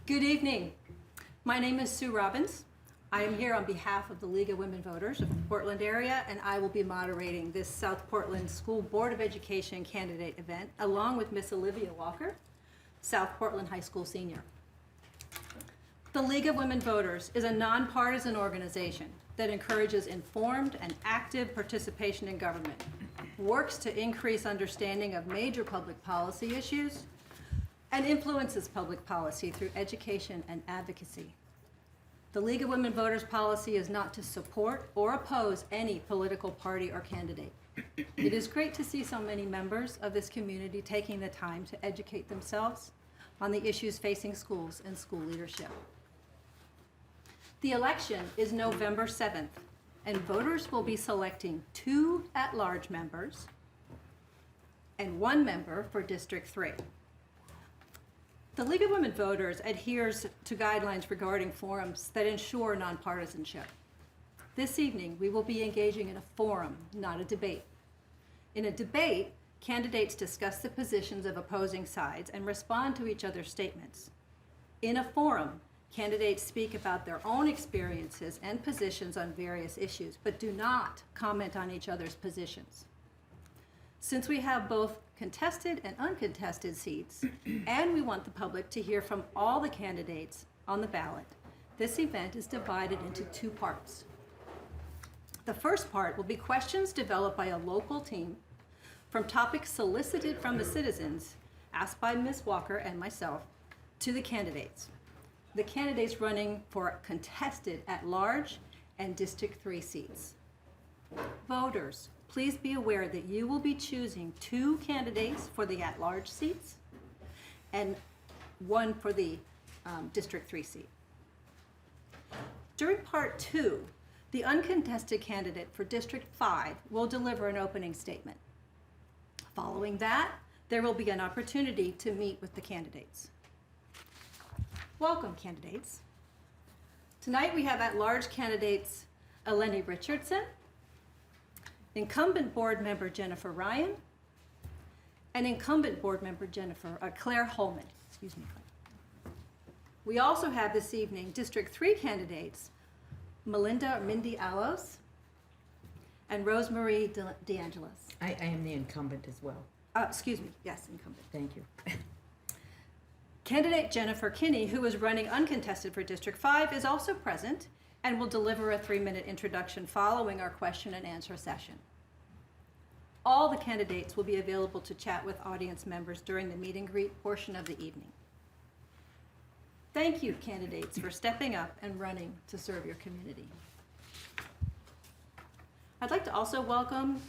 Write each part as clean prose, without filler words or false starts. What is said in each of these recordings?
Good evening. My name is Sue Robbins. I am here on behalf of the League of Women Voters of the Portland area, and I will be moderating this South Portland School Board of Education candidate event along with Miss Olivia Walker, South Portland High School senior. The League of Women Voters is a nonpartisan organization that encourages informed and active participation in government, works to increase understanding of major public policy issues, and influences public policy through education and advocacy. The League of Women Voters policy is not to support or oppose any political party or candidate. It is great to see so many members of this community taking the time to educate themselves on the issues facing schools and school leadership. The election is November 7th, and voters will be selecting 2 at-large members and 1 member for District 3. The League of Women Voters adheres to guidelines regarding forums that ensure nonpartisanship. This evening, we will be engaging in a forum, not a debate. In a debate, candidates discuss the positions of opposing sides and respond to each other's statements. In a forum, candidates speak about their own experiences and positions on various issues, but do not comment on each other's positions. Since we have both contested and uncontested seats, and we want the public to hear from all the candidates on the ballot, this event is divided into 2 parts. The first part will be questions developed by a local team from topics solicited from the citizens, asked by Ms. Walker and myself, to the candidates. The candidates running for contested at-large and District 3 seats. Voters, please be aware that you will be choosing 2 candidates for the at-large seats and 1 for the District 3 seat. During Part 2, the uncontested candidate for District 5 will deliver an opening statement. Following that, there will be an opportunity to meet with the candidates. Welcome, candidates. Tonight we have at-large candidates Eleni Richardson, incumbent board member Jennifer Ryan, and incumbent board member Claire Holman. Excuse me. We also have this evening District 3 candidates Mindy Allos and Rosemarie DeAngelis. I am the incumbent as well. Excuse me, yes, incumbent. Thank you. Candidate Jennifer Kinney, who is running uncontested for District 5, is also present and will deliver a 3-minute introduction following our question and answer session. All the candidates will be available to chat with audience members during the meet and greet portion of the evening. Thank you, candidates, for stepping up and running to serve your community. I'd like to also welcome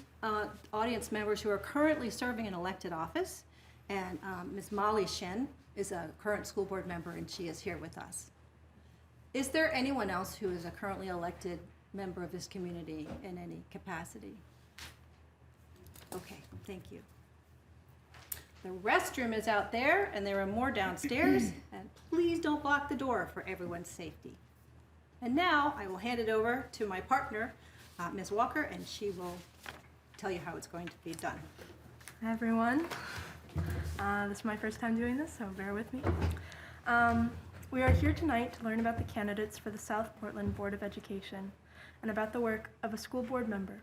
audience members who are currently serving in elected office, and Ms. Molly Shen is a current school board member, and she is here with us. Is there anyone else who is a currently elected member of this community in any capacity? Okay, thank you. The restroom is out there, and there are more downstairs, and please don't block the door for everyone's safety. And now I will hand it over to my partner, Ms. Walker, and she will tell you how it's going to be done. Hi, everyone. This is my first time doing this, so bear with me. We are here tonight to learn about the candidates for the South Portland Board of Education and about the work of a school board member.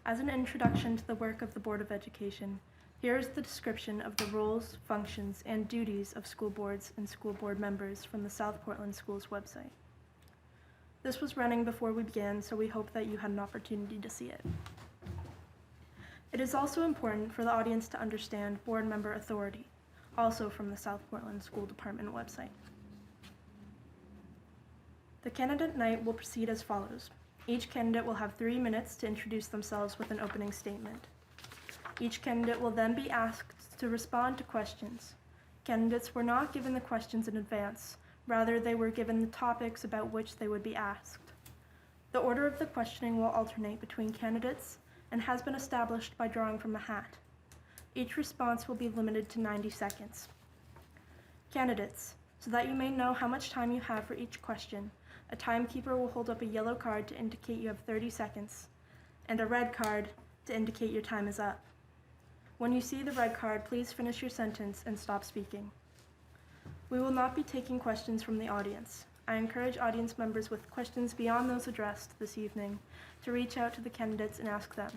As an introduction to the work of the Board of Education, here is the description of the roles, functions, and duties of school boards and school board members from the South Portland Schools website. This was running before we began, so we hope that you had an opportunity to see it. It is also important for the audience to understand board member authority, also from the South Portland School Department website. The candidate night will proceed as follows. Each candidate will have 3 minutes to introduce themselves with an opening statement. Each candidate will then be asked to respond to questions. Candidates were not given the questions in advance. Rather, they were given the topics about which they would be asked. The order of the questioning will alternate between candidates and has been established by drawing from a hat. Each response will be limited to 90 seconds. Candidates, so that you may know how much time you have for each question, a timekeeper will hold up a yellow card to indicate you have 30 seconds, and a red card to indicate your time is up. When you see the red card, please finish your sentence and stop speaking. We will not be taking questions from the audience. I encourage audience members with questions beyond those addressed this evening to reach out to the candidates and ask them.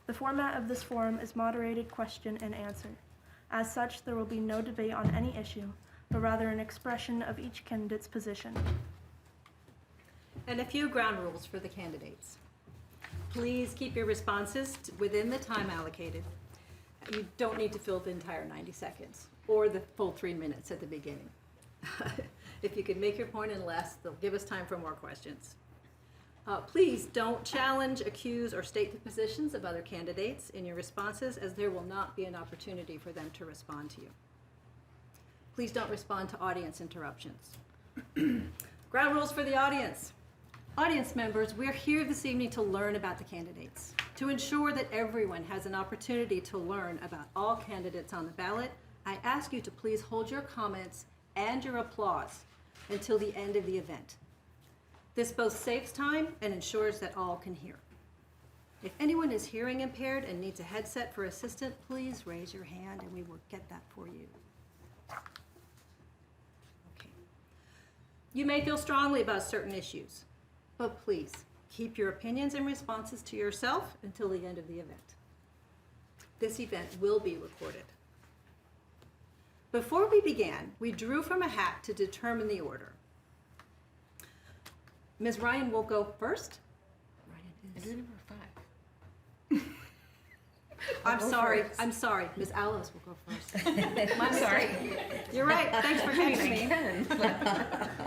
The format of this forum is moderated question and answer. As such, there will be no debate on any issue, but rather an expression of each candidate's position. And a few ground rules for the candidates. Please keep your responses within the time allocated. You don't need to fill the entire 90 seconds or the full 3 minutes at the beginning. If you can make your point in less, they'll give us time for more questions. Please don't challenge, accuse, or state the positions of other candidates in your responses, as there will not be an opportunity for them to respond to you. Please don't respond to audience interruptions. Ground rules for the audience. Audience members, we're here this evening to learn about the candidates. To ensure that everyone has an opportunity to learn about all candidates on the ballot, I ask you to please hold your comments and your applause until the end of the event. This both saves time and ensures that all can hear. If anyone is hearing impaired and needs a headset for assistance, please raise your hand and we will get that for you. Okay. You may feel strongly about certain issues, but please keep your opinions and responses to yourself until the end of the event. This event will be recorded. Before we began, we drew from a hat to determine the order. Ms. Ryan will go first. Is it number 5? I'm sorry. Ms. Allos will go first. I'm sorry. You're right. Thanks for catching me.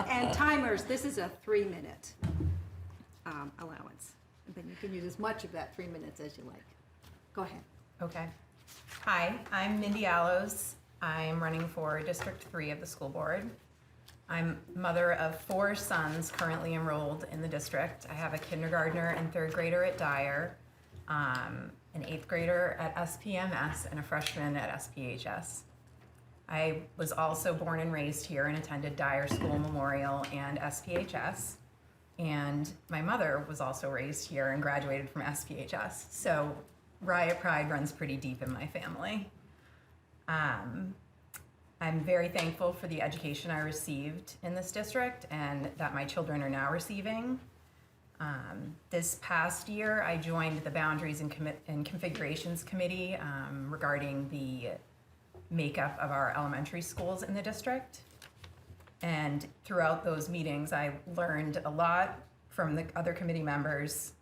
And timers, this is a 3-minute allowance. But you can use as much of that 3 minutes as you like. Go ahead. Okay. Hi, I'm Mindy Allos. I'm running for District 3 of the school board. I'm mother of 4 sons currently enrolled in the district. I have a kindergartner and 3rd grader at Dyer, an 8th grader at SPMS, and a freshman at SPHS. I was also born and raised here and attended Dyer School Memorial and SPHS. And my mother was also raised here and graduated from SPHS. So Riot Pride runs pretty deep in my family. I'm very thankful for the education I received in this district and that my children are now receiving. This past year, I joined the Boundaries and Configurations Committee regarding the makeup of our elementary schools in the district. And throughout those meetings, I learned a lot from the other committee members.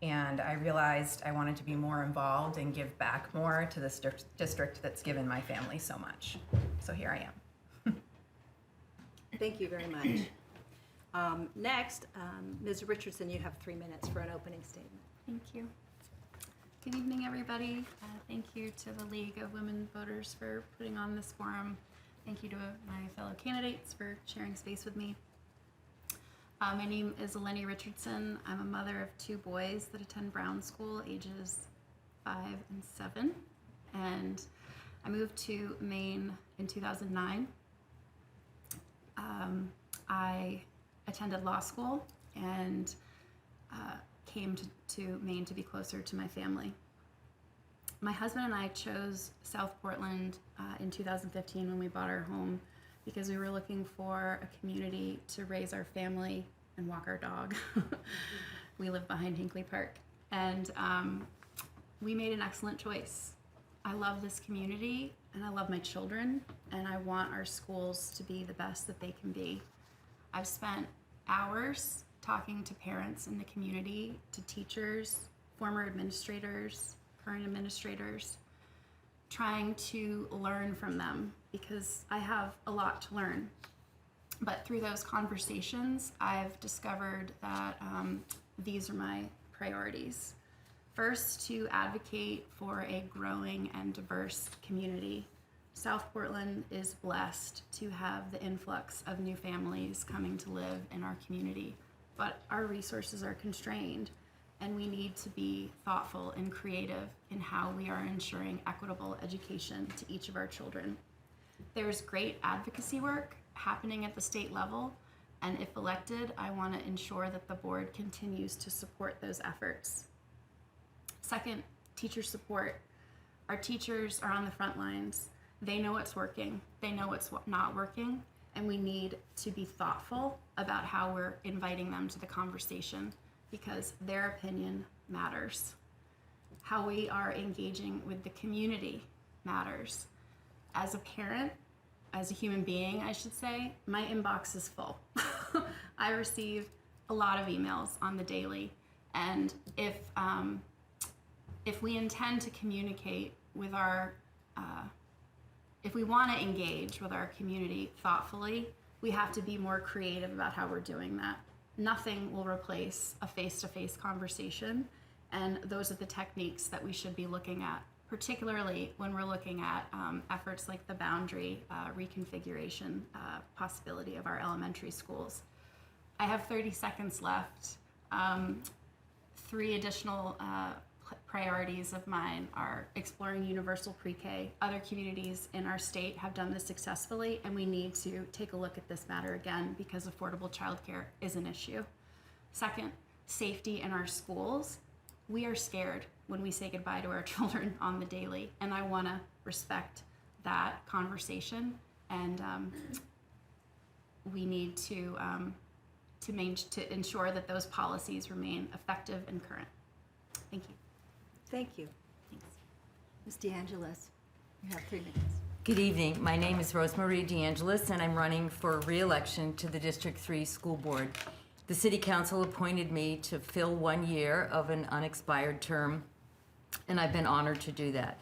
And I realized I wanted to be more involved and give back more to this district that's given my family so much. So here I am. Thank you very much. Next, Ms. Richardson, you have 3 minutes for an opening statement. Thank you. Good evening, everybody. Thank you to the League of Women Voters for putting on this forum. Thank you to my fellow candidates for sharing space with me. My name is Eleni Richardson. I'm a mother of 2 boys that attend Brown School, ages 5 and 7. And I moved to Maine in 2009. I attended law school and came to Maine to be closer to my family. My husband and I chose South Portland in 2015 when we bought our home because we were looking for a community to raise our family and walk our dog. We live behind Hinkley Park. And we made an excellent choice. I love this community and I love my children and I want our schools to be the best that they can be. I've spent hours talking to parents in the community, to teachers, former administrators, current administrators, trying to learn from them because I have a lot to learn. But through those conversations, I've discovered that these are my priorities. First, to advocate for a growing and diverse community. South Portland is blessed to have the influx of new families coming to live in our community, but our resources are constrained and we need to be thoughtful and creative in how we are ensuring equitable education to each of our children. There's great advocacy work happening at the state level, and if elected, I want to ensure that the board continues to support those efforts. Second, teacher support. Our teachers are on the front lines, They know what's working, they know what's not working, and we need to be thoughtful about how we're inviting them to the conversation because their opinion matters. How we are engaging with the community matters. As a parent, as a human being, I should say, my inbox is full. I receive a lot of emails on the daily, and if we intend to communicate with our, if we want to engage with our community thoughtfully, we have to be more creative about how we're doing that. Nothing will replace a face-to-face conversation, and those are the techniques that we should be looking at, particularly when we're looking at efforts like the boundary reconfiguration possibility of our elementary schools. I have 30 seconds left. 3 additional priorities of mine are exploring universal pre-K. Other communities in our state have done this successfully, and we need to take a look at this matter again because affordable childcare is an issue. Second, safety in our schools. We are scared when we say goodbye to our children on the daily, and I want to respect that conversation, and we need to ensure that those policies remain effective and current. Thank you. Thank you. Thanks. Ms. DeAngelis, you have 3 minutes. Good evening. My name is Rosemarie DeAngelis, and I'm running for re-election to the District 3 School Board. The City Council appointed me to fill 1 year of an unexpired term, and I've been honored to do that.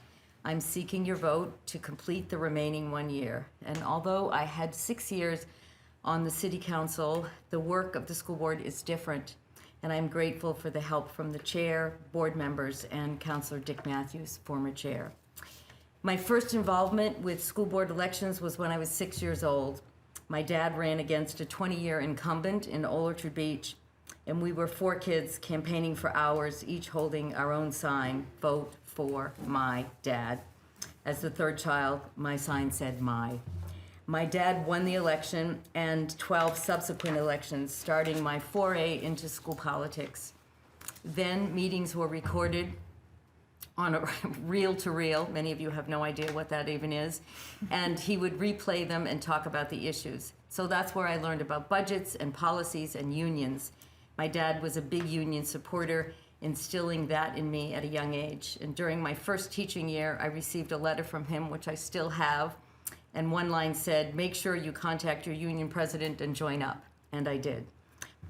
I'm seeking your vote to complete the remaining 1 year. And although I had 6 years on the City Council, the work of the school board is different, and I'm grateful for the help from the chair, board members, and Councilor Dick Matthews, former chair. My first involvement with school board elections was when I was 6 years old. My dad ran against a 20-year incumbent in Old Orchard Beach, and we were 4 kids campaigning for hours, each holding our own sign, "Vote for my dad." As the 3rd child, my sign said "my." My dad won the election and 12 subsequent elections, starting my foray into school politics. Then meetings were recorded on a reel-to-reel. Many of you have no idea what that even is. And he would replay them and talk about the issues. So that's where I learned about budgets and policies and unions. My dad was a big union supporter, instilling that in me at a young age. And during my first teaching year, I received a letter from him, which I still have. And one line said, "Make sure you contact your union president and join up." And I did.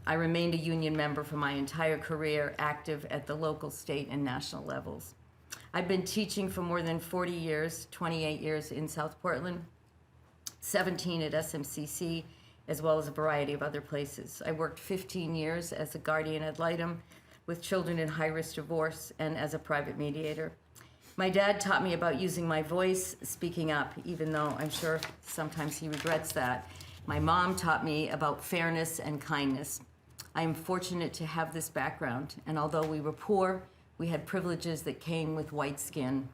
I remained a union member for my entire career, active at the local, state, and national levels. I've been teaching for more than 40 years, 28 years in South Portland, 17 at SMCC, as well as a variety of other places. I worked 15 years as a guardian ad litem with children in high-risk divorce and as a private mediator. My dad taught me about using my voice, speaking up, even though I'm sure sometimes he regrets that. My mom taught me about fairness and kindness. I am fortunate to have this background, and although we were poor, we had privileges that came with white skin,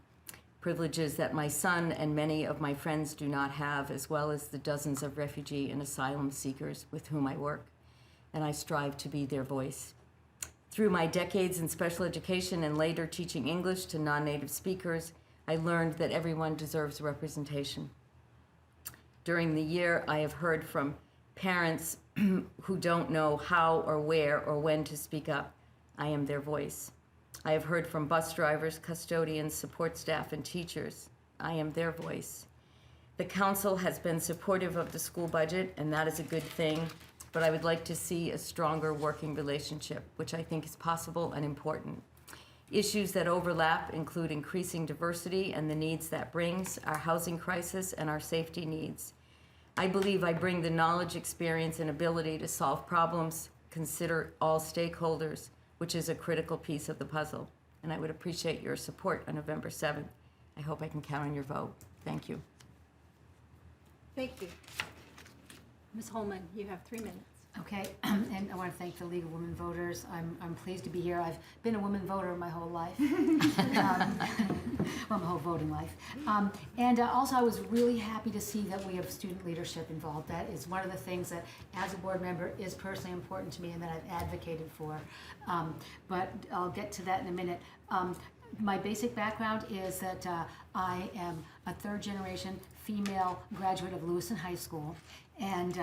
privileges that my son and many of my friends do not have, as well as the dozens of refugee and asylum seekers with whom I work, and I strive to be their voice. Through my decades in special education and later teaching English to non-native speakers, I learned that everyone deserves representation. During the year, I have heard from parents who don't know how or where or when to speak up. I am their voice. I have heard from bus drivers, custodians, support staff, and teachers. I am their voice. The council has been supportive of the school budget, and that is a good thing, but I would like to see a stronger working relationship, which I think is possible and important. Issues that overlap include increasing diversity and the needs that brings, our housing crisis, and our safety needs. I believe I bring the knowledge, experience, and ability to solve problems, consider all stakeholders, which is a critical piece of the puzzle. And I would appreciate your support on November 7th. I hope I can count on your vote. Thank you. Thank you. Ms. Holman, you have 3 minutes. Okay, and I want to thank the League of Women Voters. I'm pleased to be here. I've been a woman voter my whole life, well, my whole voting life. And also I was really happy to see that we have student leadership involved. That is one of the things that, as a board member, is personally important to me and that I've advocated for. But I'll get to that in a minute. My basic background is that I am a third-generation female graduate of Lewiston High School, and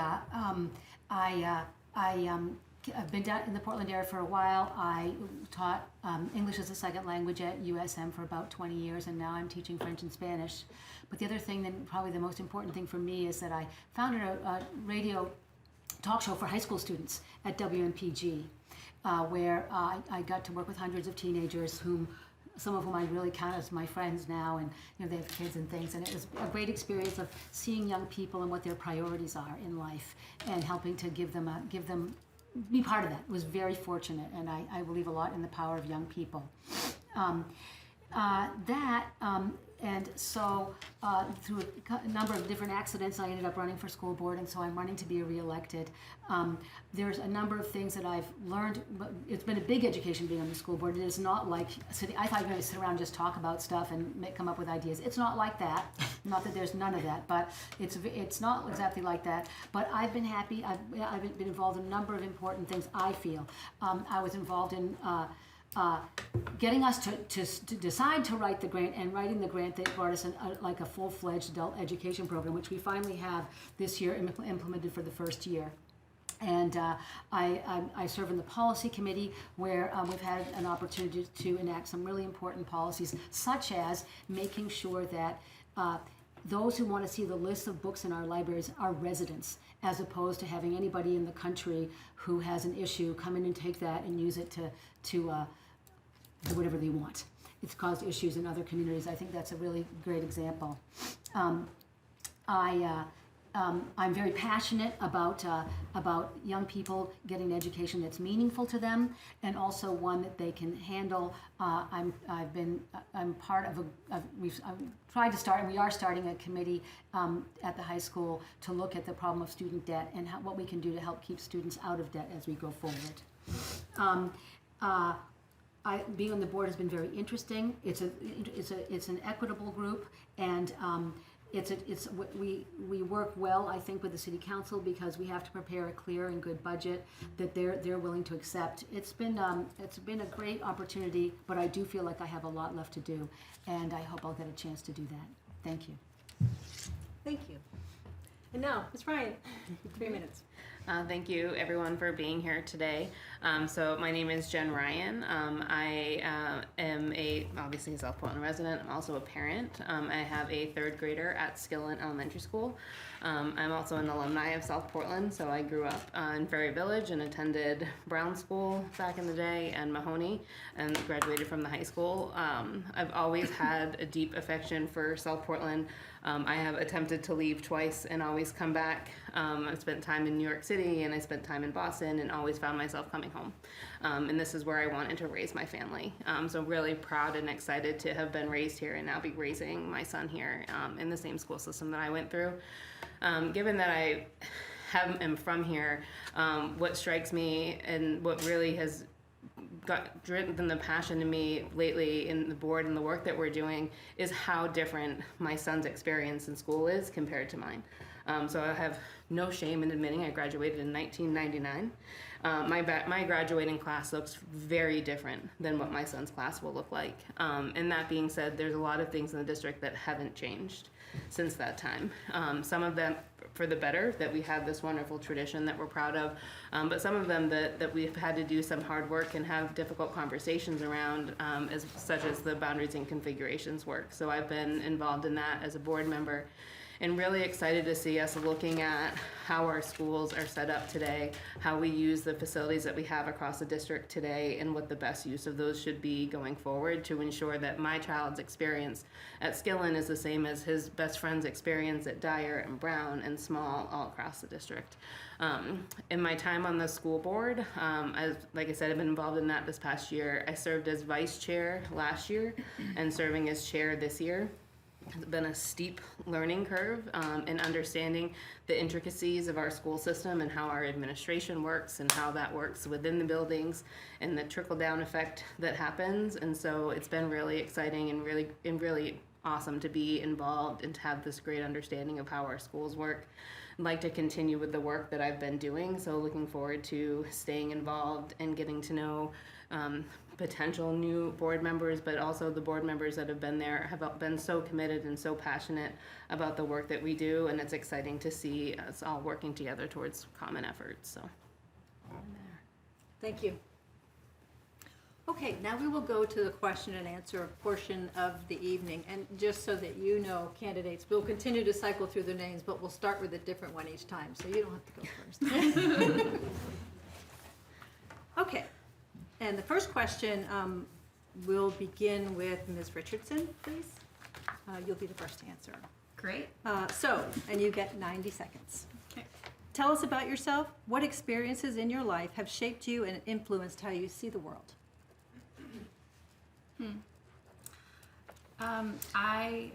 I've been down in the Portland area for a while. I taught English as a second language at USM for about 20 years, and now I'm teaching French and Spanish. But the other thing, that probably the most important thing for me, is that I founded a radio talk show for high school students at WMPG, where I got to work with hundreds of teenagers, some of whom I really count as my friends now, and they have kids and things. And it was a great experience of seeing young people and what their priorities are in life, and helping to be part of that. It was very fortunate, and I believe a lot in the power of young people. And so through a number of different accidents, I ended up running for school board, and so I'm running to be reelected. There's a number of things that I've learned. But it's been a big education being on the school board. It is not like sitting. I thought you were going to sit around and just talk about stuff and come up with ideas. It's not like that. Not that there's none of that, but it's not exactly like that. But I've been happy. I've been involved in a number of important things, I feel. I was involved in getting us to decide to write the grant, and writing the grant that brought us like a full-fledged adult education program, which we finally have this year implemented for the first year. And I serve in the policy committee, where we've had an opportunity to enact some really important policies, such as making sure that those who want to see the list of books in our libraries are residents, as opposed to having anybody in the country who has an issue come in and take that and use it to do whatever they want. It's caused issues in other communities. I think that's a really great example. I'm very passionate about young people getting an education that's meaningful to them, and also one that they can handle. I'm part of we've tried to start, and we are starting a committee at the high school to look at the problem of student debt and what we can do to help keep students out of debt as we go forward. Being on the board has been very interesting. It's an equitable group, and we work well, I think, with the city council, because we have to prepare a clear and good budget that they're willing to accept. It's been a great opportunity, but I do feel like I have a lot left to do, and I hope I'll get a chance to do that. Thank you. Thank you. And now, Ms. Ryan, 3 minutes. Thank you, everyone, for being here today. So my name is Jen Ryan. I am obviously a South Portland resident. I'm also a parent. I have a third grader at Skillen Elementary School. I'm also an alumni of South Portland, so I grew up in Ferry Village and attended Brown School back in the day, and Mahoney, and graduated from the high school. I've always had a deep affection for South Portland. I have attempted to leave twice and always come back. I've spent time in New York City, and I spent time in Boston, and always found myself coming home. And this is where I wanted to raise my family. So really proud and excited to have been raised here and now be raising my son here in the same school system that I went through. Given that I am from here, what strikes me and what really has driven the passion in me lately in the board and the work that we're doing is how different my son's experience in school is compared to mine. So I have no shame in admitting I graduated in 1999. My graduating class looks very different than what my son's class will look like. And that being said, there's a lot of things in the district that haven't changed since that time. Some of them for the better, that we have this wonderful tradition that we're proud of, but some of them that we've had to do some hard work and have difficult conversations around, such as the boundaries and configurations work. So I've been involved in that as a board member, and really excited to see us looking at how our schools are set up today, how we use the facilities that we have across the district today, and what the best use of those should be going forward to ensure that my child's experience at Skillen is the same as his best friend's experience at Dyer and Brown and Small all across the district. In my time on the school board, like I said, I've been involved in that this past year. I served as vice chair last year and serving as chair this year. It's been a steep learning curve in understanding the intricacies of our school system and how our administration works and how that works within the buildings and the trickle-down effect that happens. And so it's been really exciting and really awesome to be involved and to have this great understanding of how our schools work. I'd like to continue with the work that I've been doing, so looking forward to staying involved and getting to know potential new board members, but also the board members that have been there have been so committed and so passionate about the work that we do, and it's exciting to see us all working together towards common efforts. So. Thank you. Okay, now we will go to the question and answer portion of the evening. And just so that you know, candidates, we'll continue to cycle through the names, but we'll start with a different one each time, so you don't have to go first. Okay, and the first question will begin with Ms. Richardson, please. You'll be the first to answer. Great. And you get 90 seconds. Okay. Tell us about yourself. What experiences in your life have shaped you and influenced how you see the world? I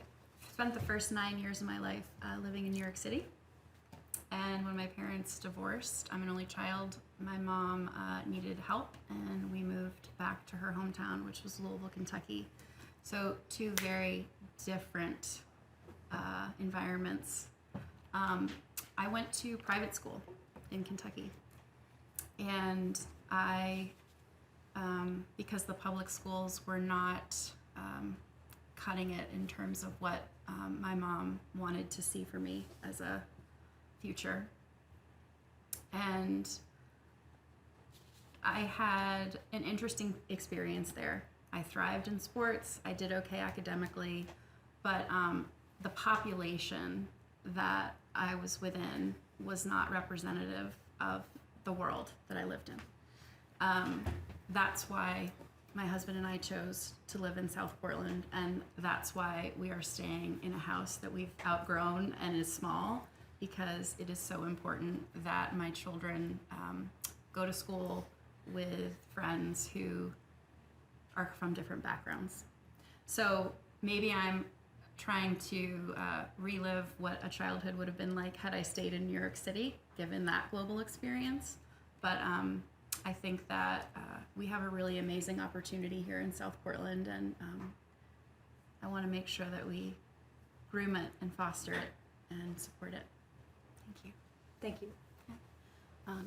spent the first 9 years of my life living in New York City. And when my parents divorced, I'm an only child, my mom needed help, and we moved back to her hometown, which was Louisville, Kentucky. So two very different environments. I went to private school in Kentucky, and because the public schools were not cutting it in terms of what my mom wanted to see for me as a future. And I had an interesting experience there. I thrived in sports, I did okay academically, but the population that I was within was not representative of the world that I lived in. That's why my husband and I chose to live in South Portland, and that's why we are staying in a house that we've outgrown and is small, because it is so important that my children go to school with friends who are from different backgrounds. So maybe I'm trying to relive what a childhood would have been like had I stayed in New York City, given that global experience. But I think that we have a really amazing opportunity here in South Portland, and I want to make sure that we groom it and foster it and support it. Thank you. Thank you.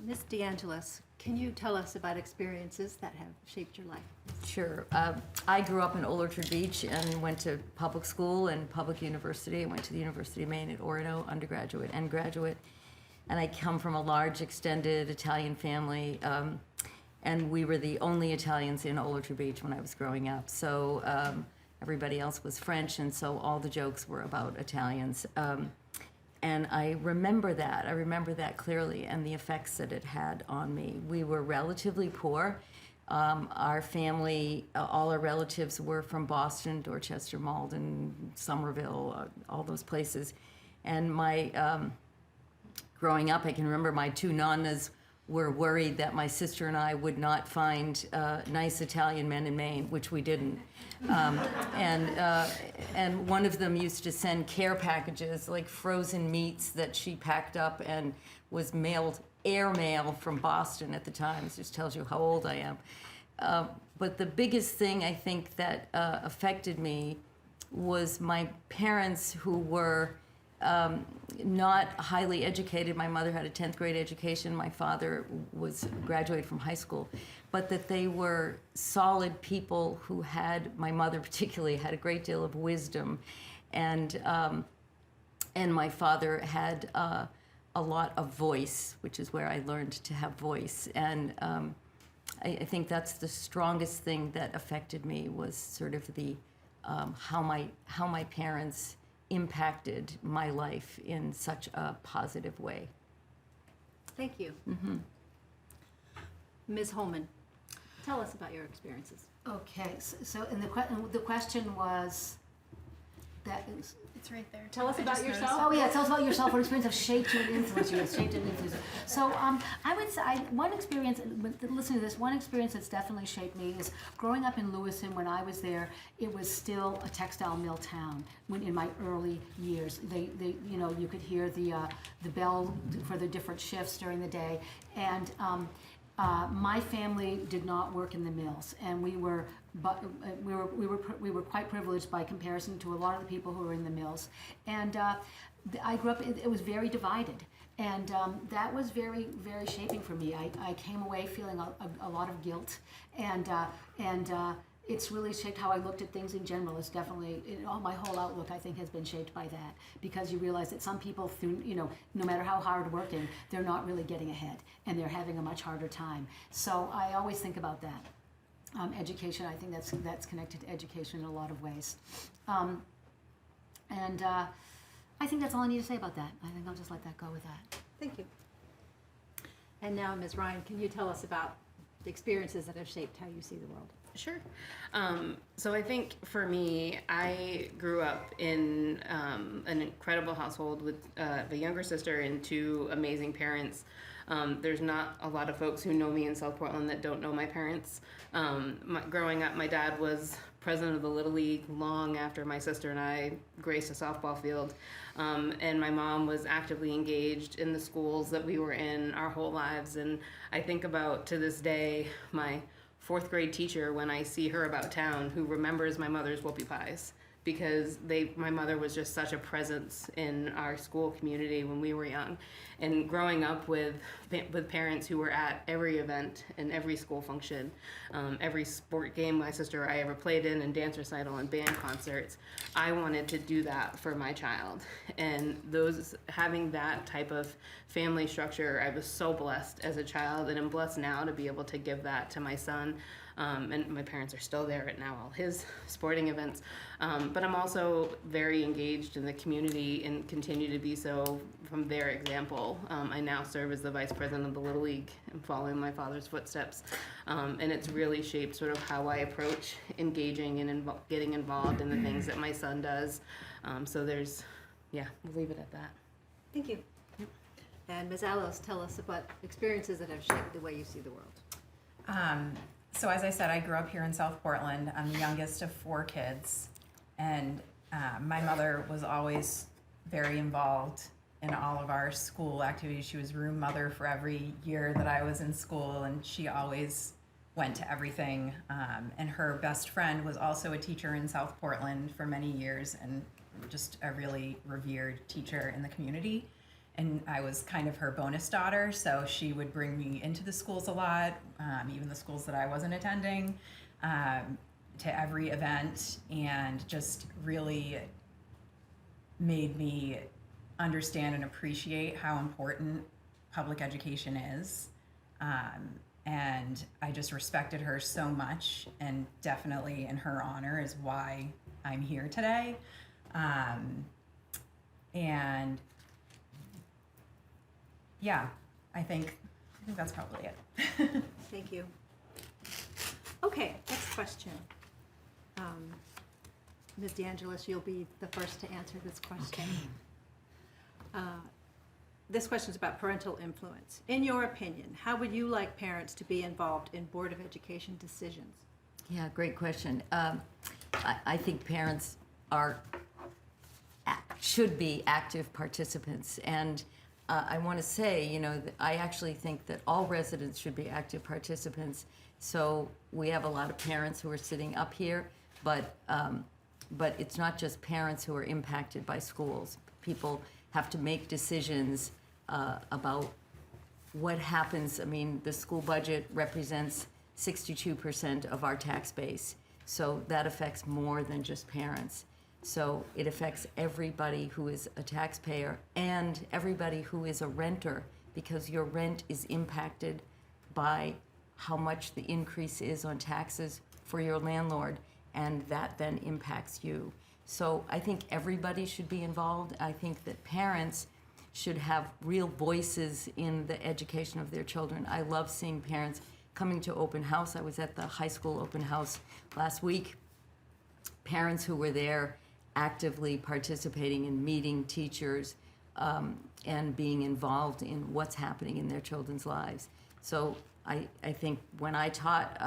Ms. DeAngelis, can you tell us about experiences that have shaped your life? Sure. I grew up in Old Orchard Beach and went to public school and public university. I went to the University of Maine at Orono, undergraduate and graduate. And I come from a large, extended Italian family. And we were the only Italians in Old Orchard Beach when I was growing up. So everybody else was French, and so all the jokes were about Italians. And I remember that clearly, and the effects that it had on me. We were relatively poor. Our family, all our relatives were from Boston, Dorchester, Malden, Somerville, all those places. And my growing up, I can remember my two nonnas were worried that my sister and I would not find nice Italian men in Maine, which we didn't. And one of them used to send care packages, like frozen meats that she packed up and was mailed airmail from Boston at the time. It just tells you how old I am. But the biggest thing I think that affected me was my parents, who were not highly educated. My mother had a 10th grade education. My father was graduated from high school. But that they were solid people who had, my mother particularly, had a great deal of wisdom. And my father had a lot of voice, which is where I learned to have voice. And I think that's the strongest thing that affected me, was sort of the how my parents impacted my life in such a positive way. Thank you. Mm-hmm. Ms. Holman, tell us about your experiences. Okay, so and the question was that is, It's right there. Tell us I about just noticed yourself. oh yeah, tell us about yourself. What experience have shaped you and influenced you? So I would say one experience, listening to this, one experience that's definitely shaped me is growing up in Lewiston. When I was there, it was still a textile mill town. When in my early years, they you could hear the bell for the different shifts during the day, and My family did not work in the mills, and we were quite privileged by comparison to a lot of the people who were in the mills. And I grew up. It was very divided, and that was very, very shaping for me. I came away feeling a lot of guilt, and it's really shaped how I looked at things in general. It's definitely, my whole outlook, I think, has been shaped by that, because you realize that some people, through, no matter how hard working, they're not really getting ahead, and they're having a much harder time. So I always think about that. Education, I think that's connected to education in a lot of ways. I think that's all I need to say about that. I think I'll just let that go with that. Thank you. And now, Ms. Ryan, can you tell us about the experiences that have shaped how you see the world? Sure. So I think for me, I grew up in an incredible household with a younger sister and 2 amazing parents. There's not a lot of folks who know me in South Portland that don't know my parents. Growing up, my dad was president of the Little League long after my sister and I graced a softball field. And my mom was actively engaged in the schools that we were in our whole lives. And I think about, to this day, my 4th grade teacher when I see her about town, who remembers my mother's whoopie pies, because my mother was just such a presence in our school community when we were young. And growing up with parents who were at every event and every school function, every sport game my sister or I ever played in, and dance recital and band concerts, I wanted to do that for my child. And having that type of family structure, I was so blessed as a child, and I'm blessed now to be able to give that to my son. And my parents are still there at now all his sporting events. But I'm also very engaged in the community and continue to be so from their example. I now serve as the vice president of the Little League and following my father's footsteps. And it's really shaped sort of how I approach engaging and getting involved in the things that my son does. So we'll leave it at that. Thank you. And Ms. Allos, tell us about experiences that have shaped the way you see the world. So as I said, I grew up here in South Portland. I'm the youngest of 4 kids, and my mother was always very involved in all of our school activities. She was room mother for every year that I was in school, and she always went to everything. And her best friend was also a teacher in South Portland for many years, and just a really revered teacher in the community. And I was kind of her bonus daughter, so she would bring me into the schools a lot, even the schools that I wasn't attending, to every event, and just really made me understand and appreciate how important public education is. And I just respected her so much, and definitely in her honor is why I'm here today. And yeah, I think that's probably it. Thank you. Okay, next question. Ms. DeAngelis, you'll be the first to answer this question. Okay. This question is about parental influence. In your opinion, how would you like parents to be involved in Board of Education decisions? Yeah, great question. I think parents should be active participants, and I want to say, I actually think that all residents should be active participants. So we have a lot of parents who are sitting up here, but it's not just parents who are impacted by schools. People have to make decisions about what happens. I mean, the school budget represents 62% of our tax base, so that affects more than just parents. So it affects everybody who is a taxpayer and everybody who is a renter, because your rent is impacted by how much the increase is on taxes for your landlord, and that then impacts you. So I think everybody should be involved. I think that parents should have real voices in the education of their children. I love seeing parents coming to open house. I was at the high school open house last week. Parents who were there actively participating in meeting teachers and being involved in what's happening in their children's lives. So I think when I taught,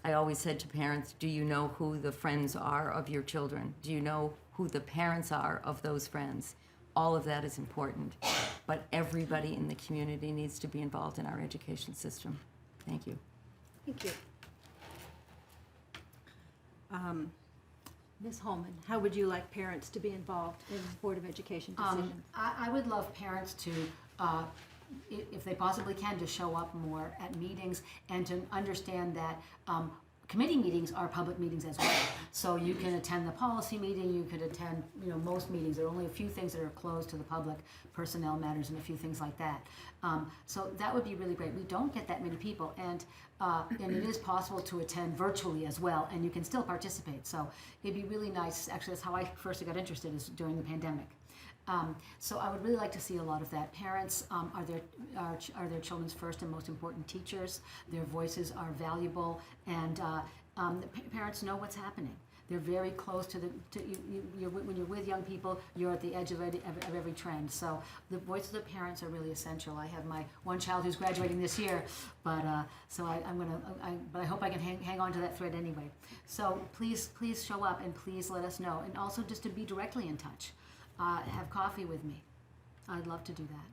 I always said to parents, do you know who the friends are of your children? Do you know who the parents are of those friends? All of that is important, but everybody in the community needs to be involved in our education system. Thank you. Thank you. Ms. Holman, how would you like parents to be involved in Board of Education decisions? I would love parents to, if they possibly can, to show up more at meetings and to understand that committee meetings are public meetings as well. So you can attend the policy meeting, you could attend, most meetings. There are only a few things that are closed to the public, personnel matters and a few things like that. So that would be really great. We don't get that many people, and it is possible to attend virtually as well, and you can still participate. So it'd be really nice. Actually, that's how I first got interested, is during the pandemic. So I would really like to see a lot of that. Parents are their children's first and most important teachers. Their voices are valuable, and the parents know what's happening. They're very close to when you're with young people, you're at the edge of every trend. So the voices of parents are really essential. I have my one child who's graduating this year, but but I hope I can hang on to that thread anyway. So please show up, and please let us know, and also just to be directly in touch. Have coffee with me. I'd love to do that.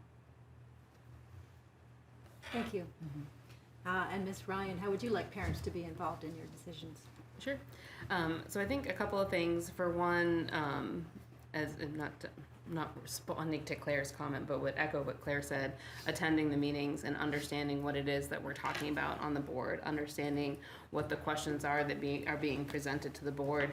Thank you. And Ms. Ryan, how would you like parents to be involved in your decisions? Sure. So I think a couple of things. For one, as not responding to Claire's comment, but would echo what Claire said, attending the meetings and understanding what it is that we're talking about on the board, understanding what the questions are that are being presented to the board.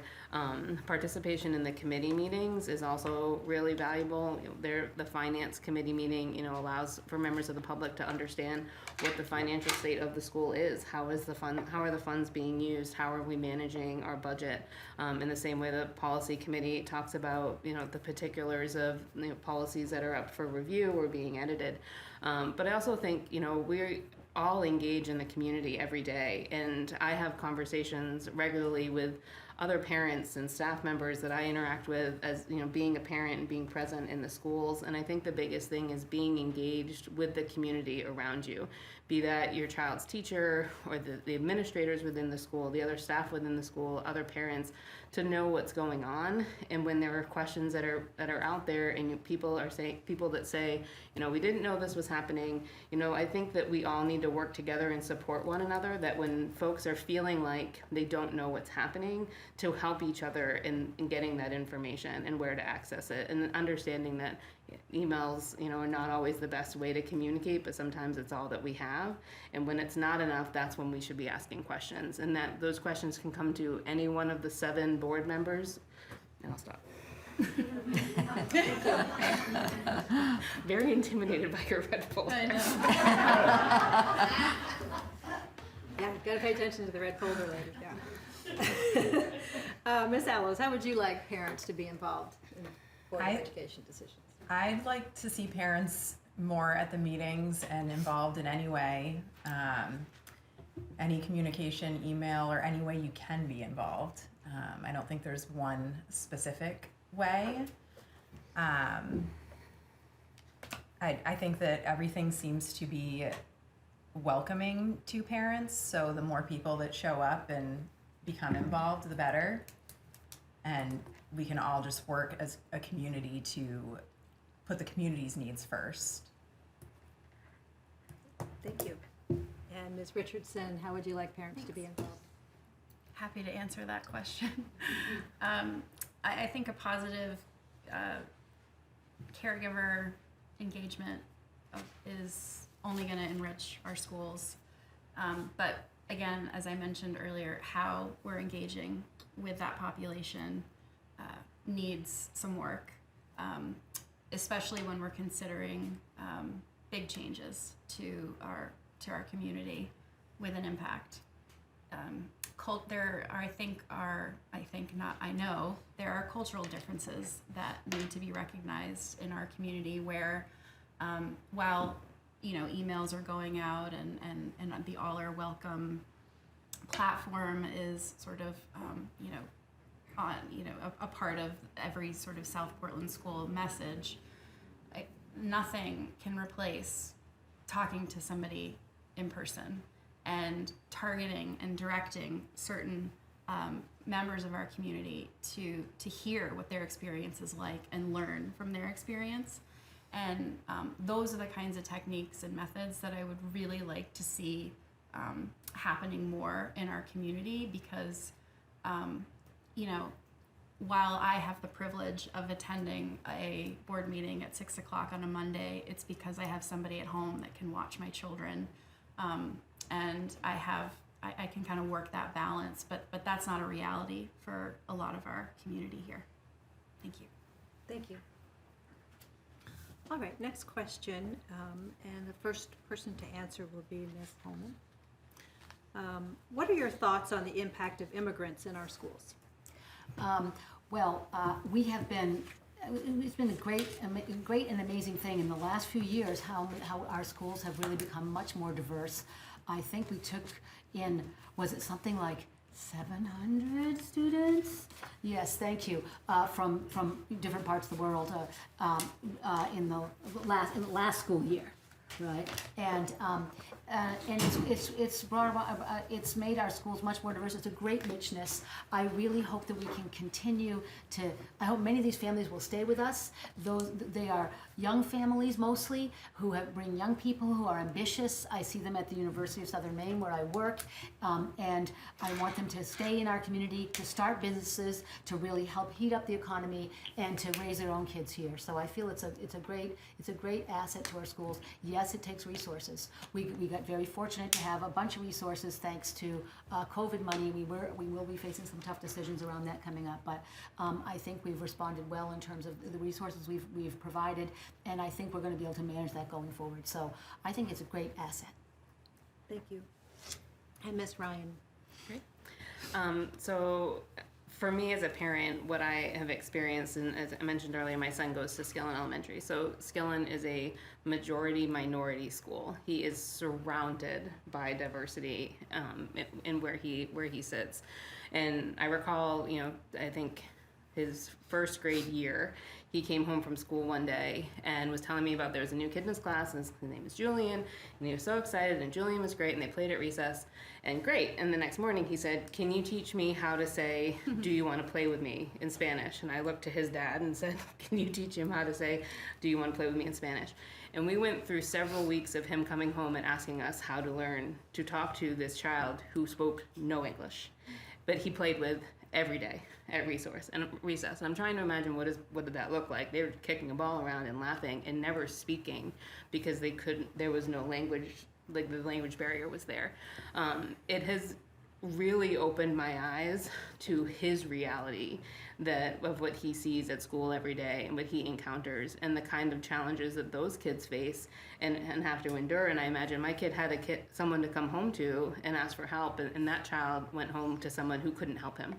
Participation in the committee meetings is also really valuable. The finance committee meeting, allows for members of the public to understand what the financial state of the school is. How are the funds being used? How are we managing our budget? In the same way the policy committee talks about, the particulars of policies that are up for review or being edited. But I also think, we all engage in the community every day, and I have conversations regularly with other parents and staff members that I interact with as being a parent and being present in the schools. And I think the biggest thing is being engaged with the community around you, be that your child's teacher or the administrators within the school, the other staff within the school, other parents, to know what's going on. And when there are questions that are out there, and people that say, we didn't know this was happening, I think that we all need to work together and support one another, that when folks are feeling like they don't know what's happening, to help each other in getting that information and where to access it, and understanding that emails, are not always the best way to communicate, but sometimes it's all that we have. And when it's not enough, that's when we should be asking questions, and that those questions can come to any one of the 7 board members. And I'll stop. Very intimidated by your red folder. I know. Yeah, gotta pay attention to the red folder later, yeah. Ms. Allows, how would you like parents to be involved in Board of Education decisions? I'd like to see parents more at the meetings and involved in any way, any communication, email, or any way you can be involved. I don't think there's one specific way. I think that everything seems to be welcoming to parents, so the more people that show up and become involved, the better. And we can all just work as a community to put the community's needs first. Thank you. And Ms. Richardson, how would you like parents to be involved? Happy to answer that question. I think a positive caregiver engagement is only going to enrich our schools. But again, as I mentioned earlier, how we're engaging with that population needs some work, especially when we're considering big changes to our community with an impact. I know there are cultural differences that need to be recognized in our community, where while emails are going out and the All Are Welcome platform is sort of a part of every sort of South Portland school message, nothing can replace talking to somebody in person and targeting and directing certain members of our community to hear what their experience is like and learn from their experience. And those are the kinds of techniques and methods that I would really like to see happening more in our community because, you know, while I have the privilege of attending a board meeting at 6 o'clock on a Monday, it's because I have somebody at home that can watch my children. And I can kind of work that balance, but that's not a reality for a lot of our community here. Thank you. Thank you. All right, next question, and the first person to answer will be Ms. Holman. What are your thoughts on the impact of immigrants in our schools? We have been, it's been a great and amazing thing in the last few years how our schools have really become much more diverse. I think we took in, was it something like 700 students? Yes, thank you. From different parts of the world in the last school year, right? And it's brought about, it's made our schools much more diverse. It's a great richness. I really hope that we can continue to. I hope many of these families will stay with us. They are young families mostly who bring young people who are ambitious. I see them at the University of Southern Maine where I work, and I want them to stay in our community, to start businesses, to really help heat up the economy, and to raise their own kids here. So I feel it's a great asset to our schools. Yes, it takes resources. We got very fortunate to have a bunch of resources thanks to COVID money. We will be facing some tough decisions around that coming up, but I think we've responded well in terms of the resources we've provided, and I think we're going to be able to manage that going forward. So I think it's a great asset. Thank you. And Ms. Ryan. Great. So for me as a parent, what I have experienced, and as I mentioned earlier, my son goes to Skillen Elementary. So Skillen is a majority minority school. He is surrounded by diversity in where he sits. And I recall, I think his first grade year, he came home from school one day and was telling me about there was a new kid in his class, and his name is Julian, and he was so excited, and Julian was great, and they played at recess, and great. And the next morning he said, "Can you teach me how to say, 'Do you want to play with me?' in Spanish?" And I looked to his dad and said, "Can you teach him how to say, 'Do you want to play with me?' in Spanish?" And we went through several weeks of him coming home and asking us how to learn to talk to this child who spoke no English, but he played with every day at recess. And I'm trying to imagine what did that look like. They were kicking a ball around and laughing and never speaking because there was no language, like the language barrier was there. It has really opened my eyes to his reality of what he sees at school every day and what he encounters and the kind of challenges that those kids face and have to endure. And I imagine my kid had someone to come home to and ask for help, and that child went home to someone who couldn't help him.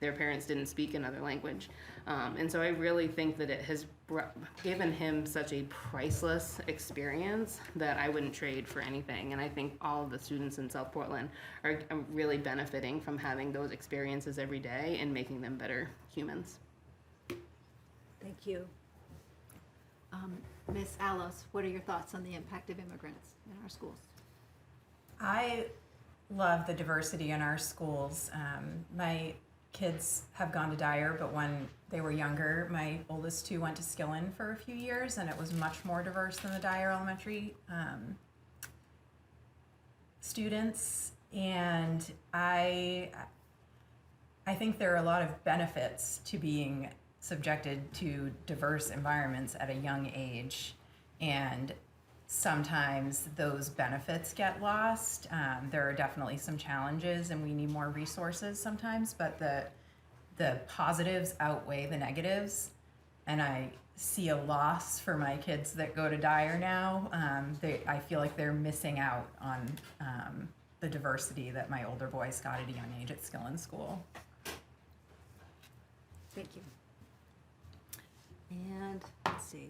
Their parents didn't speak another language. And so I really think that it has given him such a priceless experience that I wouldn't trade for anything. And I think all of the students in South Portland are really benefiting from having those experiences every day and making them better humans. Thank you. Ms. Allos, what are your thoughts on the impact of immigrants in our schools? I love the diversity in our schools. My kids have gone to Dyer, but when they were younger, my oldest two went to Skillen for a few years, and it was much more diverse than the Dyer Elementary students. And I think there are a lot of benefits to being subjected to diverse environments at a young age, and sometimes those benefits get lost. There are definitely some challenges, and we need more resources sometimes, but the positives outweigh the negatives, and I see a loss for my kids that go to Dyer now. I feel like they're missing out on the diversity that my older boys got at a young age at Skillen School. Thank you. And let's see.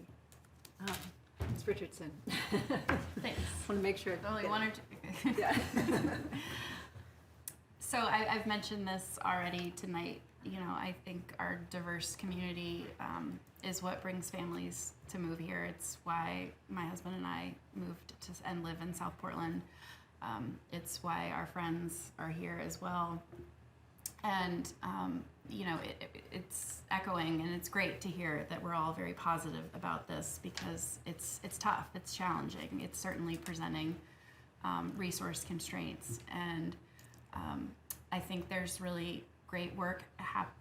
Ms. Richardson. Thanks. Want to make sure. Only one or two. Yeah. So I've mentioned this already tonight. I think our diverse community is what brings families to move here. It's why my husband and I moved and live in South Portland. It's why our friends are here as well. And it's echoing, and it's great to hear that we're all very positive about this because it's tough, it's challenging, it's certainly presenting resource constraints. And I think there's really great work,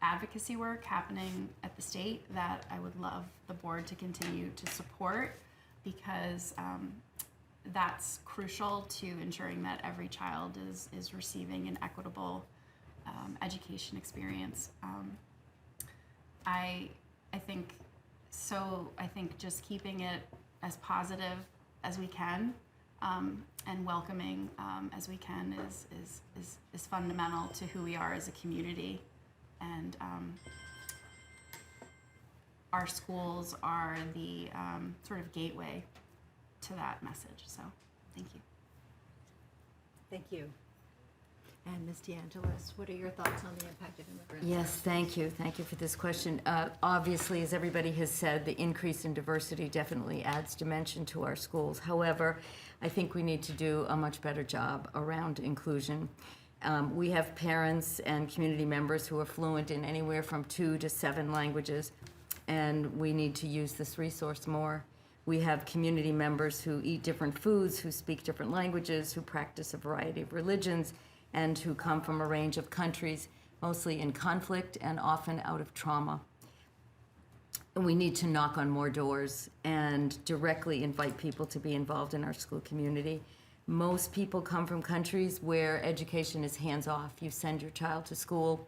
advocacy work happening at the state that I would love the board to continue to support, because that's crucial to ensuring that every child is receiving an equitable education experience. I think so. I think just keeping it as positive as we can and welcoming as we can is fundamental to who we are as a community. And our schools are the sort of gateway to that message. So, thank you. Thank you. And Ms. DeAngelis, what are your thoughts on the impact of immigrants? Yes, thank you. Thank you for this question. Obviously, as everybody has said, the increase in diversity definitely adds dimension to our schools. However, I think we need to do a much better job around inclusion. We have parents and community members who are fluent in anywhere from 2 to 7 languages, and we need to use this resource more. We have community members who eat different foods, who speak different languages, who practice a variety of religions, and who come from a range of countries, mostly in conflict and often out of trauma. And we need to knock on more doors and directly invite people to be involved in our school community. Most people come from countries where education is hands-off. You send your child to school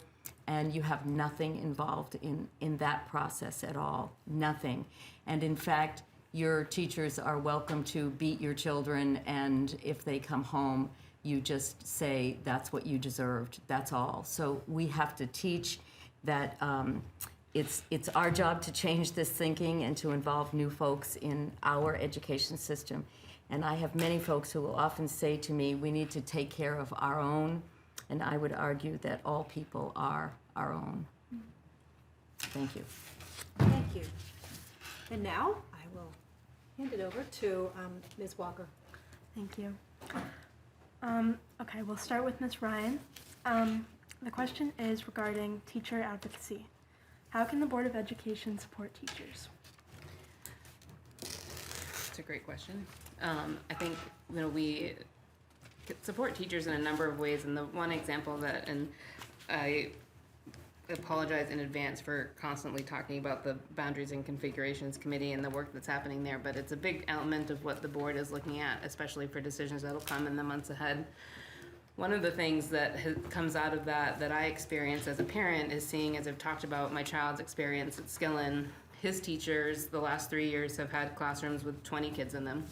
and you have nothing involved in that process at all, nothing. And in fact, your teachers are welcome to beat your children, and if they come home, you just say, that's what you deserved, that's all. So we have to teach that it's our job to change this thinking and to involve new folks in our education system. And I have many folks who will often say to me, we need to take care of our own, and I would argue that all people are our own. Thank you. Thank you. And now I will hand it over to Ms. Walker. Thank you. Okay, we'll start with Ms. Ryan. The question is regarding teacher advocacy. How can the Board of Education support teachers? It's a great question. I think we support teachers in a number of ways, and the one example that, and I apologize in advance for constantly talking about the Boundaries and Configurations Committee and the work that's happening there, but it's a big element of what the board is looking at, especially for decisions that'll come in the months ahead. One of the things that comes out of that I experience as a parent is seeing, as I've talked about my child's experience at Skillen, his teachers the last 3 years have had classrooms with 20 kids in them,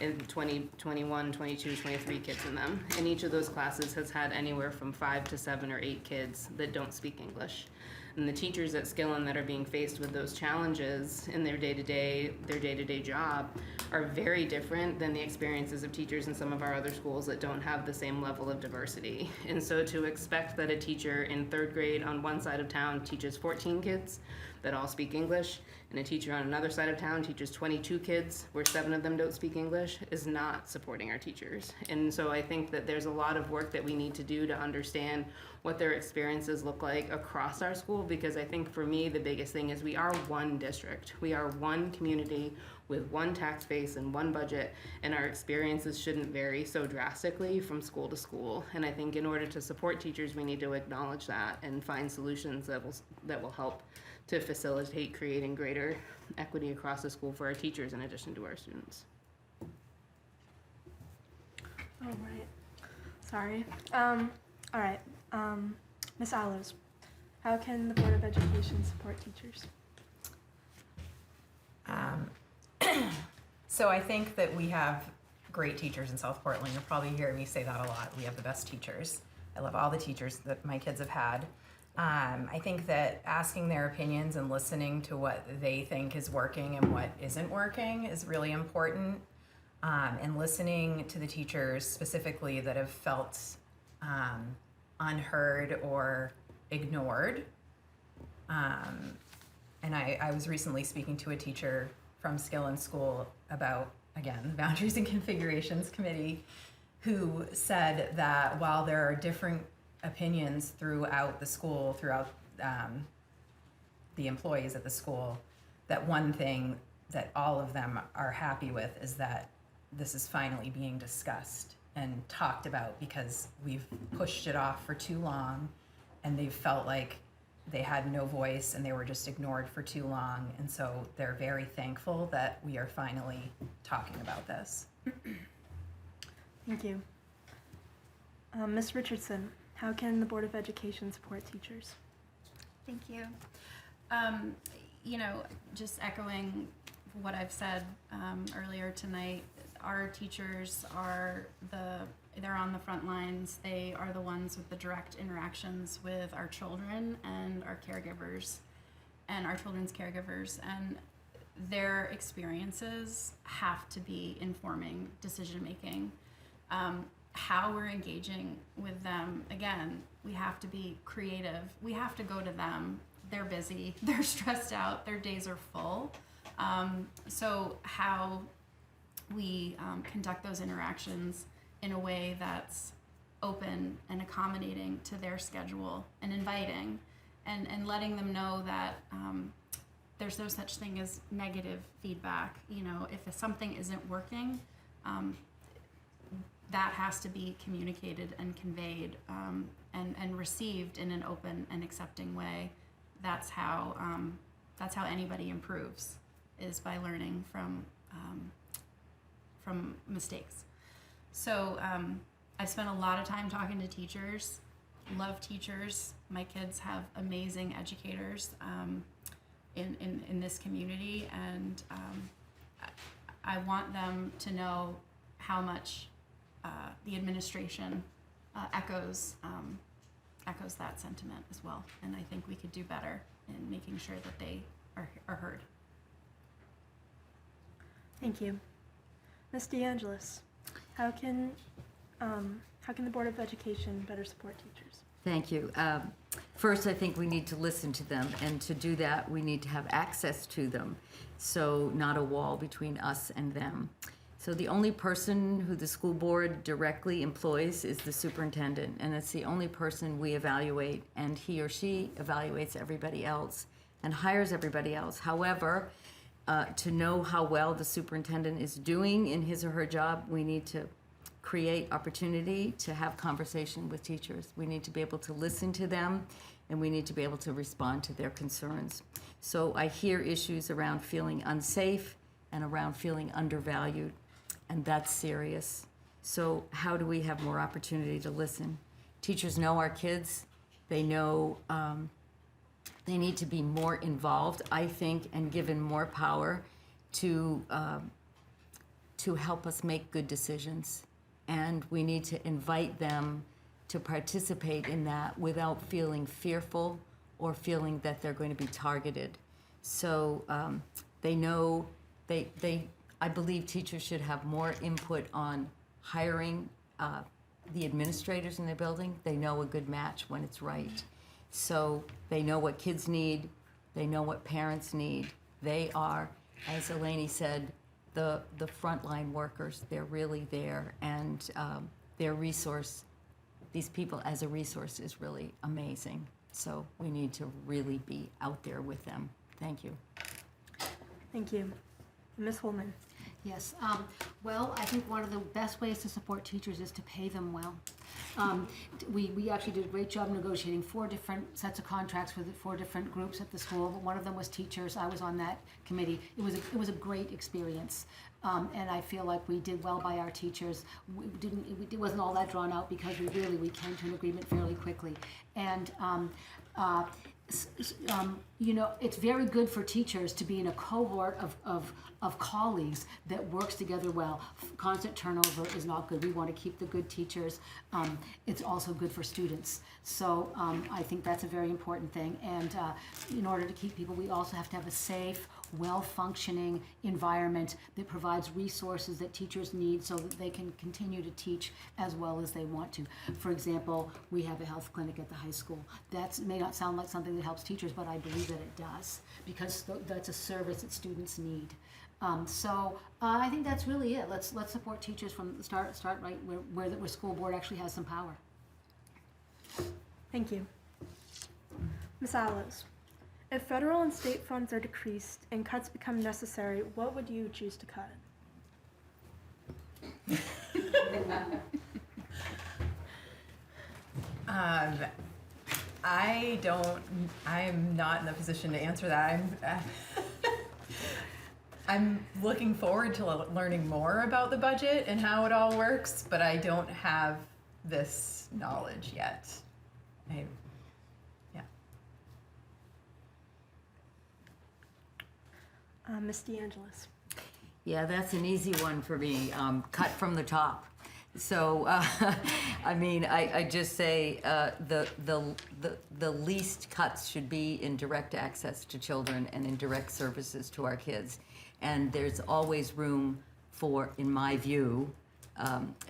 and 20, 21, 22, 23 kids in them. And each of those classes has had anywhere from 5 to 7 or 8 kids that don't speak English. And the teachers at Skillen that are being faced with those challenges in their day-to-day job are very different than the experiences of teachers in some of our other schools that don't have the same level of diversity. And so to expect that a teacher in 3rd grade on one side of town teaches 14 kids that all speak English, and a teacher on another side of town teaches 22 kids where 7 of them don't speak English is not supporting our teachers. And so I think that there's a lot of work that we need to do to understand what their experiences look like across our school, because I think for me the biggest thing is we are one district. We are one community with one tax base and one budget, and our experiences shouldn't vary so drastically from school to school. And I think in order to support teachers, we need to acknowledge that and find solutions that will help to facilitate creating greater equity across the school for our teachers in addition to our students. All right. Sorry. All right. Ms. Allows, how can the Board of Education support teachers? So I think that we have great teachers in South Portland. You'll probably hear me say that a lot. We have the best teachers. I love all the teachers that my kids have had. I think that asking their opinions and listening to what they think is working and what isn't working is really important. And listening to the teachers specifically that have felt unheard or ignored. And I was recently speaking to a teacher from Skillen School about, again, the Boundaries and Configurations Committee, who said that while there are different opinions throughout the school, throughout the employees at the school, that one thing that all of them are happy with is that this is finally being discussed and talked about because we've pushed it off for too long, and they've felt like they had no voice and they were just ignored for too long. And so they're very thankful that we are finally talking about this. Thank you. Ms. Richardson, how can the Board of Education support teachers? Thank you. You know, just echoing what I've said earlier tonight, our teachers are they're on the front lines. They are the ones with the direct interactions with our children and our caregivers and our children's caregivers, and their experiences have to be informing decision making. How we're engaging with them, again, we have to be creative. We have to go to them. They're busy, they're stressed out, their days are full. So how we conduct those interactions in a way that's open and accommodating to their schedule and inviting and letting them know that there's no such thing as negative feedback. You know, if something isn't working, that has to be communicated and conveyed and received in an open and accepting way. That's how anybody improves, is by learning from mistakes. So I've spent a lot of time talking to teachers, love teachers. My kids have amazing educators in this community, and I want them to know how much the administration echoes that sentiment as well. And I think we could do better in making sure that they are heard. Thank you. Ms. DeAngelis, how can the Board of Education better support teachers? Thank you. First, I think we need to listen to them, and to do that, we need to have access to them, so not a wall between us and them. So the only person who the school board directly employs is the superintendent, and it's the only person we evaluate, and he or she evaluates everybody else and hires everybody else. However, to know how well the superintendent is doing in his or her job, we need to create opportunity to have conversation with teachers. We need to be able to listen to them, and we need to be able to respond to their concerns. So I hear issues around feeling unsafe and around feeling undervalued, and that's serious. So how do we have more opportunity to listen? Teachers know our kids. They know they need to be more involved, I think, and given more power to help us make good decisions. And we need to invite them to participate in that without feeling fearful or feeling that they're going to be targeted. So they know, I believe teachers should have more input on hiring the administrators in their building. They know a good match when it's right. So they know what kids need, they know what parents need. They are, as Eleni said, the frontline workers. They're really there, and their resource, these people as a resource, is really amazing. So we need to really be out there with them. Thank you. Thank you. Ms. Holman. Yes. Well, I think one of the best ways to support teachers is to pay them well. We actually did a great job negotiating 4 different sets of contracts with 4 different groups at the school. But one of them was teachers. I was on that committee. It was a great experience, and I feel like we did well by our teachers. It wasn't all that drawn out because we came to an agreement fairly quickly, and. You know, it's very good for teachers to be in a cohort of colleagues that works together well. Constant turnover is not good. We want to keep the good teachers. It's also good for students. So I think that's a very important thing. And in order to keep people, we also have to have a safe, well-functioning environment that provides resources that teachers need so that they can continue to teach as well as they want to. For example, we have a health clinic at the high school. That may not sound like something that helps teachers, but I believe that it does, because that's a service that students need. So I think that's really it. Let's support teachers from the start right where the school board actually has some power. Thank you. Ms. Allows, if federal and state funds are decreased and cuts become necessary, what would you choose to cut? I'm not in the position to answer that. I'm looking forward to learning more about the budget and how it all works, but I don't have this knowledge yet. Yeah. Ms. DeAngelis. Yeah, that's an easy one for me. Cut from the top. So, I mean, I just say the least cuts should be in direct access to children and in direct services to our kids. And there's always room for, in my view,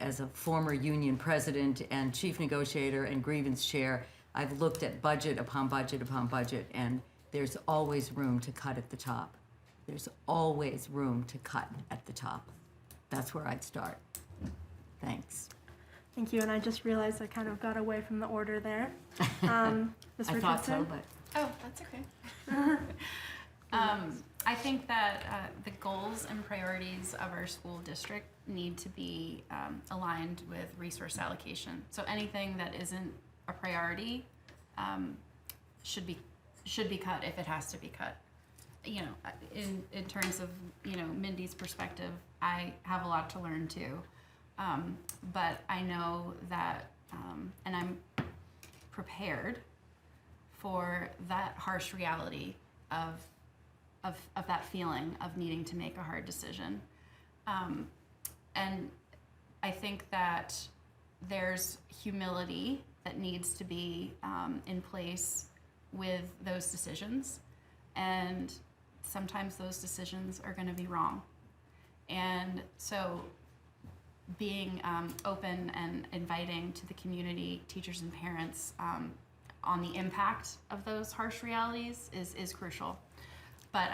as a former union president and chief negotiator and grievance chair, I've looked at budget upon budget upon budget, and there's always room to cut at the top. There's always room to cut at the top. That's where I'd start. Thanks. Thank you, and I just realized I kind of got away from the order there. Ms. I Richardson? thought so, but Oh, that's okay. I think that the goals and priorities of our school district need to be aligned with resource allocation. So anything that isn't a priority should be cut if it has to be cut. You know, in terms of, you know, Mindy's perspective, I have a lot to learn too. But I know that, and I'm prepared for that harsh reality of that feeling of needing to make a hard decision. And I think that there's humility that needs to be in place with those decisions. And sometimes those decisions are going to be wrong. And so being open and inviting to the community, teachers and parents on the impact of those harsh realities is crucial. But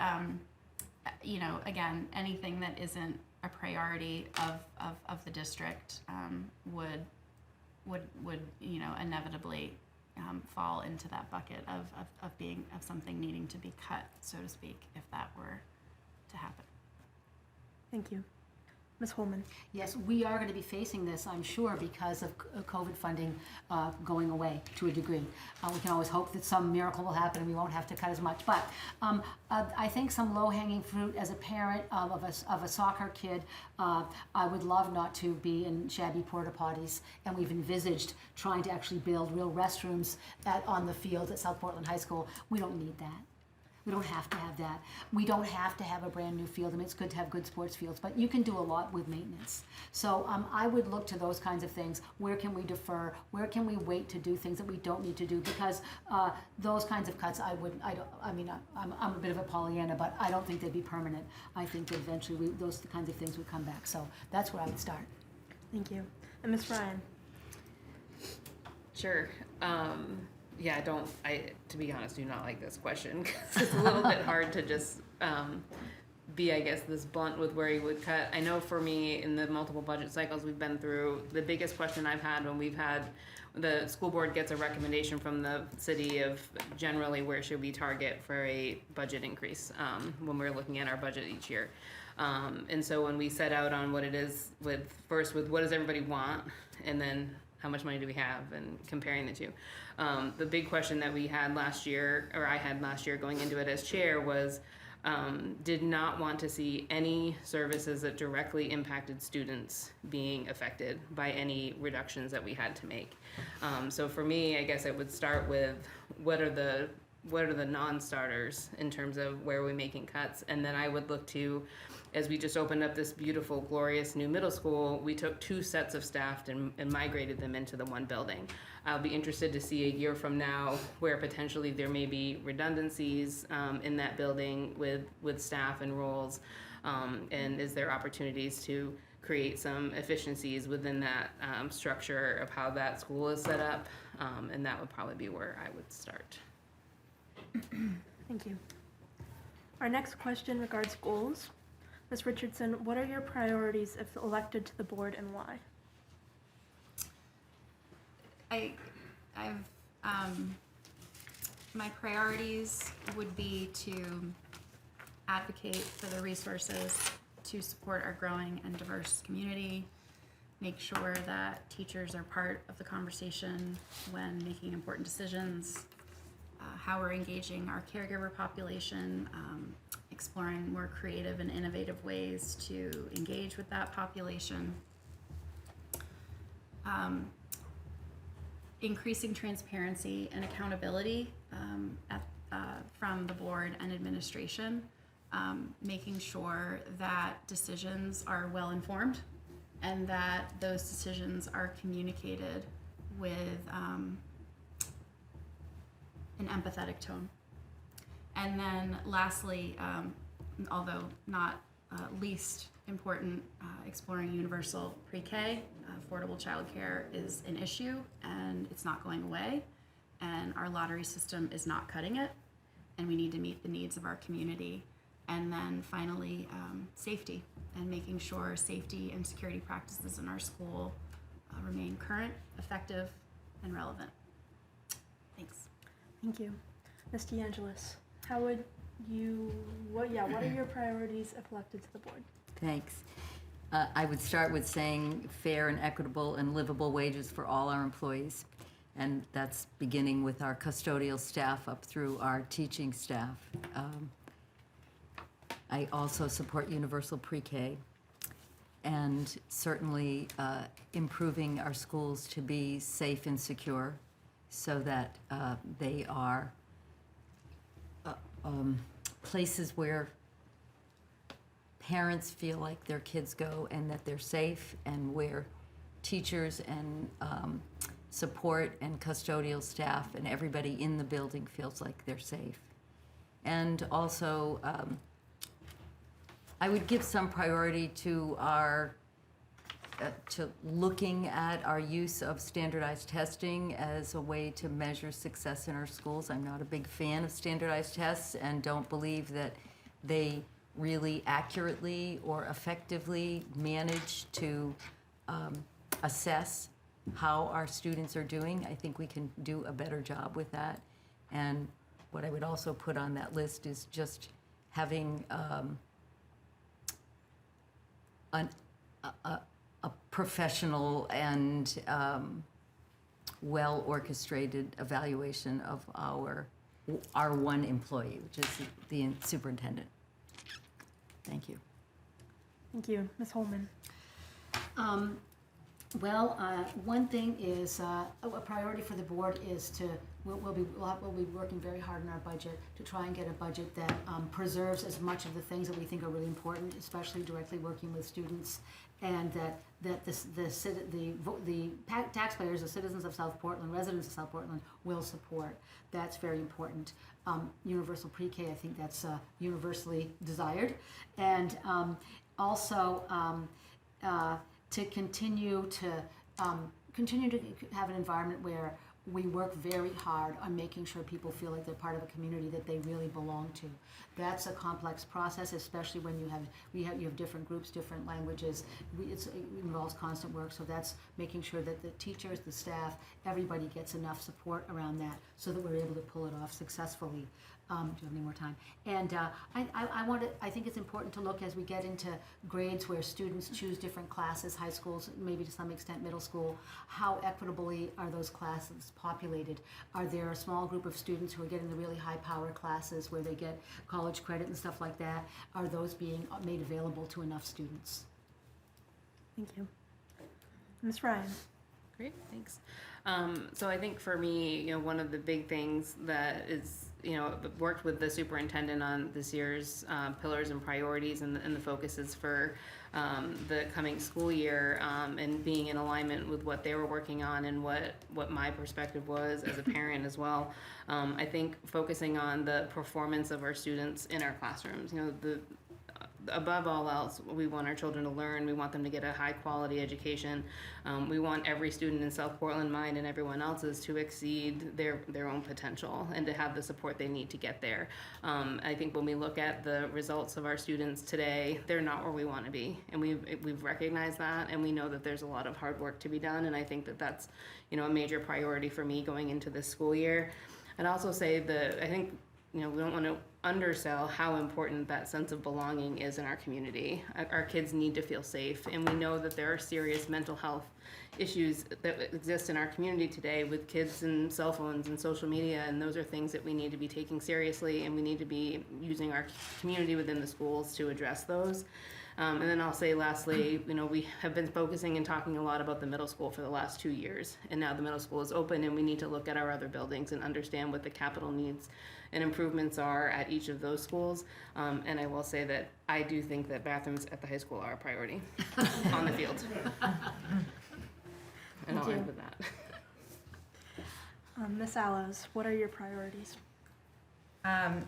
you know, again, anything that isn't a priority of the district would you know, inevitably fall into that bucket of something needing to be cut, so to speak, if that were to happen. Thank you. Ms. Holman. Yes, we are going to be facing this, I'm sure, because of COVID funding going away to a degree. We can always hope that some miracle will happen and we won't have to cut as much. But I think some low-hanging fruit as a parent of a soccer kid, I would love not to be in shabby porta potties. And we've envisaged trying to actually build real restrooms on the field at South Portland High School. We don't need that. We don't have to have that. We don't have to have a brand new field. I mean, it's good to have good sports fields, but you can do a lot with maintenance. So I would look to those kinds of things. Where can we defer? Where can we wait to do things that we don't need to do? Because those kinds of cuts, I'm a bit of a Pollyanna, but I don't think they'd be permanent. I think that eventually those kinds of things would come back. So that's where I would start. Thank you. And Ms. Ryan. Sure. Yeah, to be honest, do not like this question because it's a little bit hard to just be, I guess, this blunt with where you would cut. I know for me, in the multiple budget cycles we've been through, the biggest question I've had when we've had the school board gets a recommendation from the city of generally where should we target for a budget increase when we're looking at our budget each year. And so when we set out on what it is with what does everybody want, and then how much money do we have, and comparing the two. The big question that we had last year, or I had last year going into it as chair, was did not want to see any services that directly impacted students being affected by any reductions that we had to make. So for me, I guess it would start with what are the non-starters in terms of where we're making cuts, and then I would look to, as we just opened up this beautiful, glorious new middle school, we took 2 sets of staff and migrated them into the one building. I'll be interested to see a year from now where potentially there may be redundancies in that building with staff and roles, and is there opportunities to create some efficiencies within that structure of how that school is set up, and that would probably be where I would start. Thank you. Our next question regards goals. Ms. Richardson, what are your priorities if elected to the board, and why? My priorities would be to advocate for the resources to support our growing and diverse community, make sure that teachers are part of the conversation when making important decisions, how we're engaging our caregiver population, exploring more creative and innovative ways to engage with that population, increasing transparency and accountability from the board and administration, making sure that decisions are well informed and that those decisions are communicated with an empathetic tone. And then lastly, although not least important, exploring universal pre-K. Affordable childcare is an issue and it's not going away, and our lottery system is not cutting it, and we need to meet the needs of our community. And then finally, safety, and making sure safety and security practices in our school remain current, effective, and relevant. Thanks. Thank you. Ms. DeAngelis, how would you, what are your priorities if elected to the board? Thanks. I would start with saying fair and equitable and livable wages for all our employees. And that's beginning with our custodial staff up through our teaching staff. I also support universal pre-K, and certainly improving our schools to be safe and secure so that they are places where parents feel like their kids go and that they're safe, and where teachers and support and custodial staff and everybody in the building feels like they're safe. And also, I would give some priority to our to looking at our use of standardized testing as a way to measure success in our schools. I'm not a big fan of standardized tests and don't believe that they really accurately or effectively manage to assess how our students are doing. I think we can do a better job with that. And what I would also put on that list is just having a professional and well-orchestrated evaluation of our one employee, which is the superintendent. Thank you. Thank you. Ms. Holman. One thing is a priority for the board is to we'll be working very hard in our budget to try and get a budget that preserves as much of the things that we think are really important, especially directly working with students, and that the taxpayers, the citizens of South Portland, residents of South Portland will support. That's very important. Universal pre-K, I think that's universally desired, and also to continue to have an environment where we work very hard on making sure people feel like they're part of a community that they really belong to. That's a complex process, especially when you have different groups, different languages. It involves constant work, so that's making sure that the teachers, the staff, everybody gets enough support around that so that we're able to pull it off successfully. Do you have any more time? And I think it's important to look as we get into grades where students choose different classes, high schools, maybe to some extent middle school, how equitably are those classes populated? Are there a small group of students who are getting the really high power classes where they get college credit and stuff like that? Are those being made available to enough students? Thank you. Ms. Ryan. Great, thanks. So I think for me, one of the big things that is, worked with the superintendent on this year's pillars and priorities and the focuses for the coming school year, and being in alignment with what they were working on and what my perspective was as a parent as well. I think focusing on the performance of our students in our classrooms, above all else, we want our children to learn. We want them to get a high quality education. We want every student in South Portland, mine and everyone else's, to exceed their own potential and to have the support they need to get there. I think when we look at the results of our students today, they're not where we want to be, and we've recognized that, and we know that there's a lot of hard work to be done, and I think that that's a major priority for me going into this school year. I'd also say I think we don't want to undersell how important that sense of belonging is in our community. Our kids need to feel safe, and we know that there are serious mental health issues that exist in our community today with kids and cell phones and social media, and those are things that we need to be taking seriously, and we need to be using our community within the schools to address those. And then I'll say lastly, we have been focusing and talking a lot about the middle school for the last 2 years, and now the middle school is open, and we need to look at our other buildings and understand what the capital needs and improvements are at each of those schools. And I will say that I do think that bathrooms at the high school are a priority on the field. And I'll end with that. Ms. Allows, what are your priorities?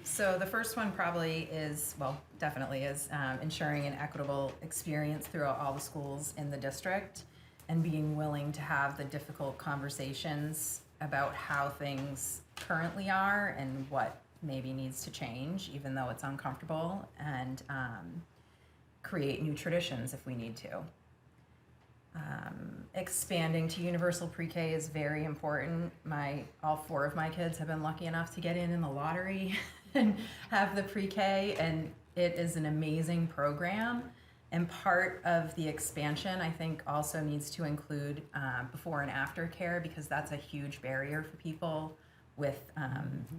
So the first one probably is, definitely is ensuring an equitable experience throughout all the schools in the district and being willing to have the difficult conversations about how things currently are and what maybe needs to change, even though it's uncomfortable, and create new traditions if we need to. Expanding to universal pre-K is very important. All 4 of my kids have been lucky enough to get in the lottery and have the pre-K, and it is an amazing program. And part of the expansion, I think, also needs to include before and after care, because that's a huge barrier for people with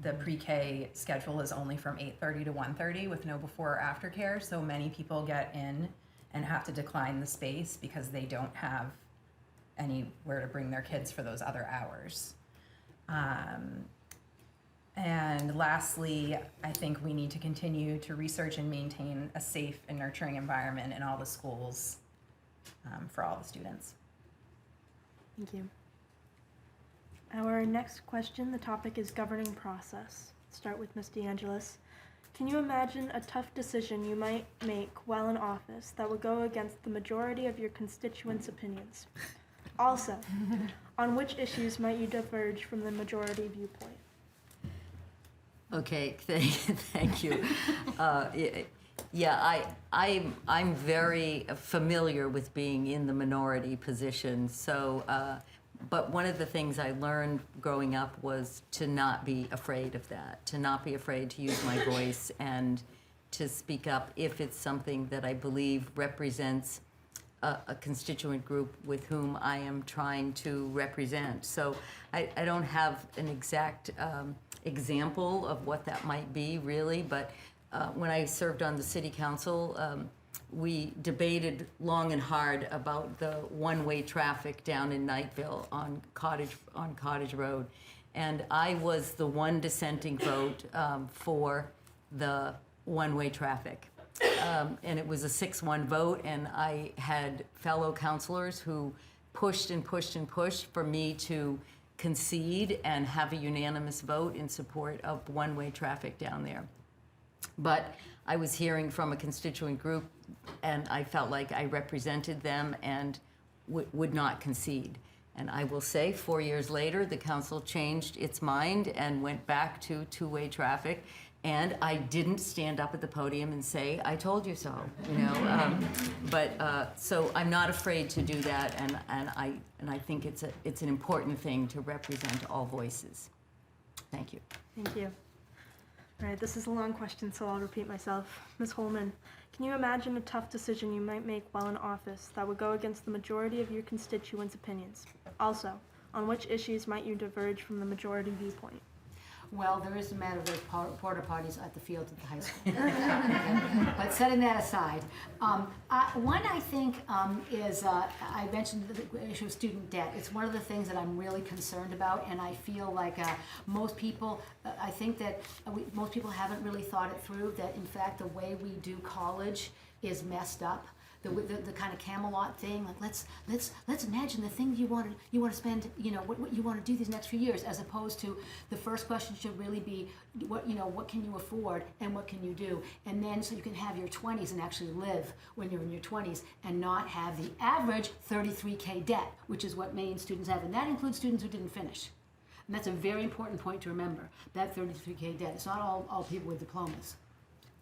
the pre-K schedule is only from 8:30 to 1:30 with no before or after care. So many people get in and have to decline the space because they don't have anywhere to bring their kids for those other hours. And lastly, I think we need to continue to research and maintain a safe and nurturing environment in all the schools for all the students. Thank you. Our next question, the topic is governing process. Start with Ms. DeAngelis. Can you imagine a tough decision you might make while in office that would go against the majority of your constituents' opinions? Also, on which issues might you diverge from the majority viewpoint? Okay, thank you. Yeah, I'm very familiar with being in the minority position. So, but one of the things I learned growing up was to not be afraid of that, to not be afraid to use my voice and to speak up if it's something that I believe represents a constituent group with whom I am trying to represent. So I don't have an exact example of what that might be, really, but when I served on the city council, we debated long and hard about the one-way traffic down in Knightville on Cottage Road, and I was the one dissenting vote for the one-way traffic. And it was a 6-1 vote, and I had fellow councilors who pushed and pushed and pushed for me to concede and have a unanimous vote in support of one-way traffic down there. But I was hearing from a constituent group, and I felt like I represented them and would not concede. And I will say, 4 years later, the council changed its mind and went back to two-way traffic. And I didn't stand up at the podium and say, "I told you so," you know. So I'm not afraid to do that, and I think it's an important thing to represent all voices. Thank you. Thank you. All right, this is a long question, so I'll repeat myself. Ms. Holman, can you imagine a tough decision you might make while in office that would go against the majority of your constituents' opinions? Also, on which issues might you diverge from the majority viewpoint? Well, there is a matter of porta potties at the field at the high school. But setting that aside, one I think is, I mentioned the issue of student debt. It's one of the things that I'm really concerned about, and I feel like most people, I think that most people haven't really thought it through, that in fact the way we do college is messed up. The kind of Camelot thing, like let's imagine the thing you want to spend, what you want to do these next few years, as opposed to the first question should really be what can you afford and what can you do, and then so you can have your 20s and actually live when you're in your 20s and not have the average 33K debt, which is what Maine students have, and that includes students who didn't finish. And that's a very important point to remember, that 33K debt. It's not all people with diplomas.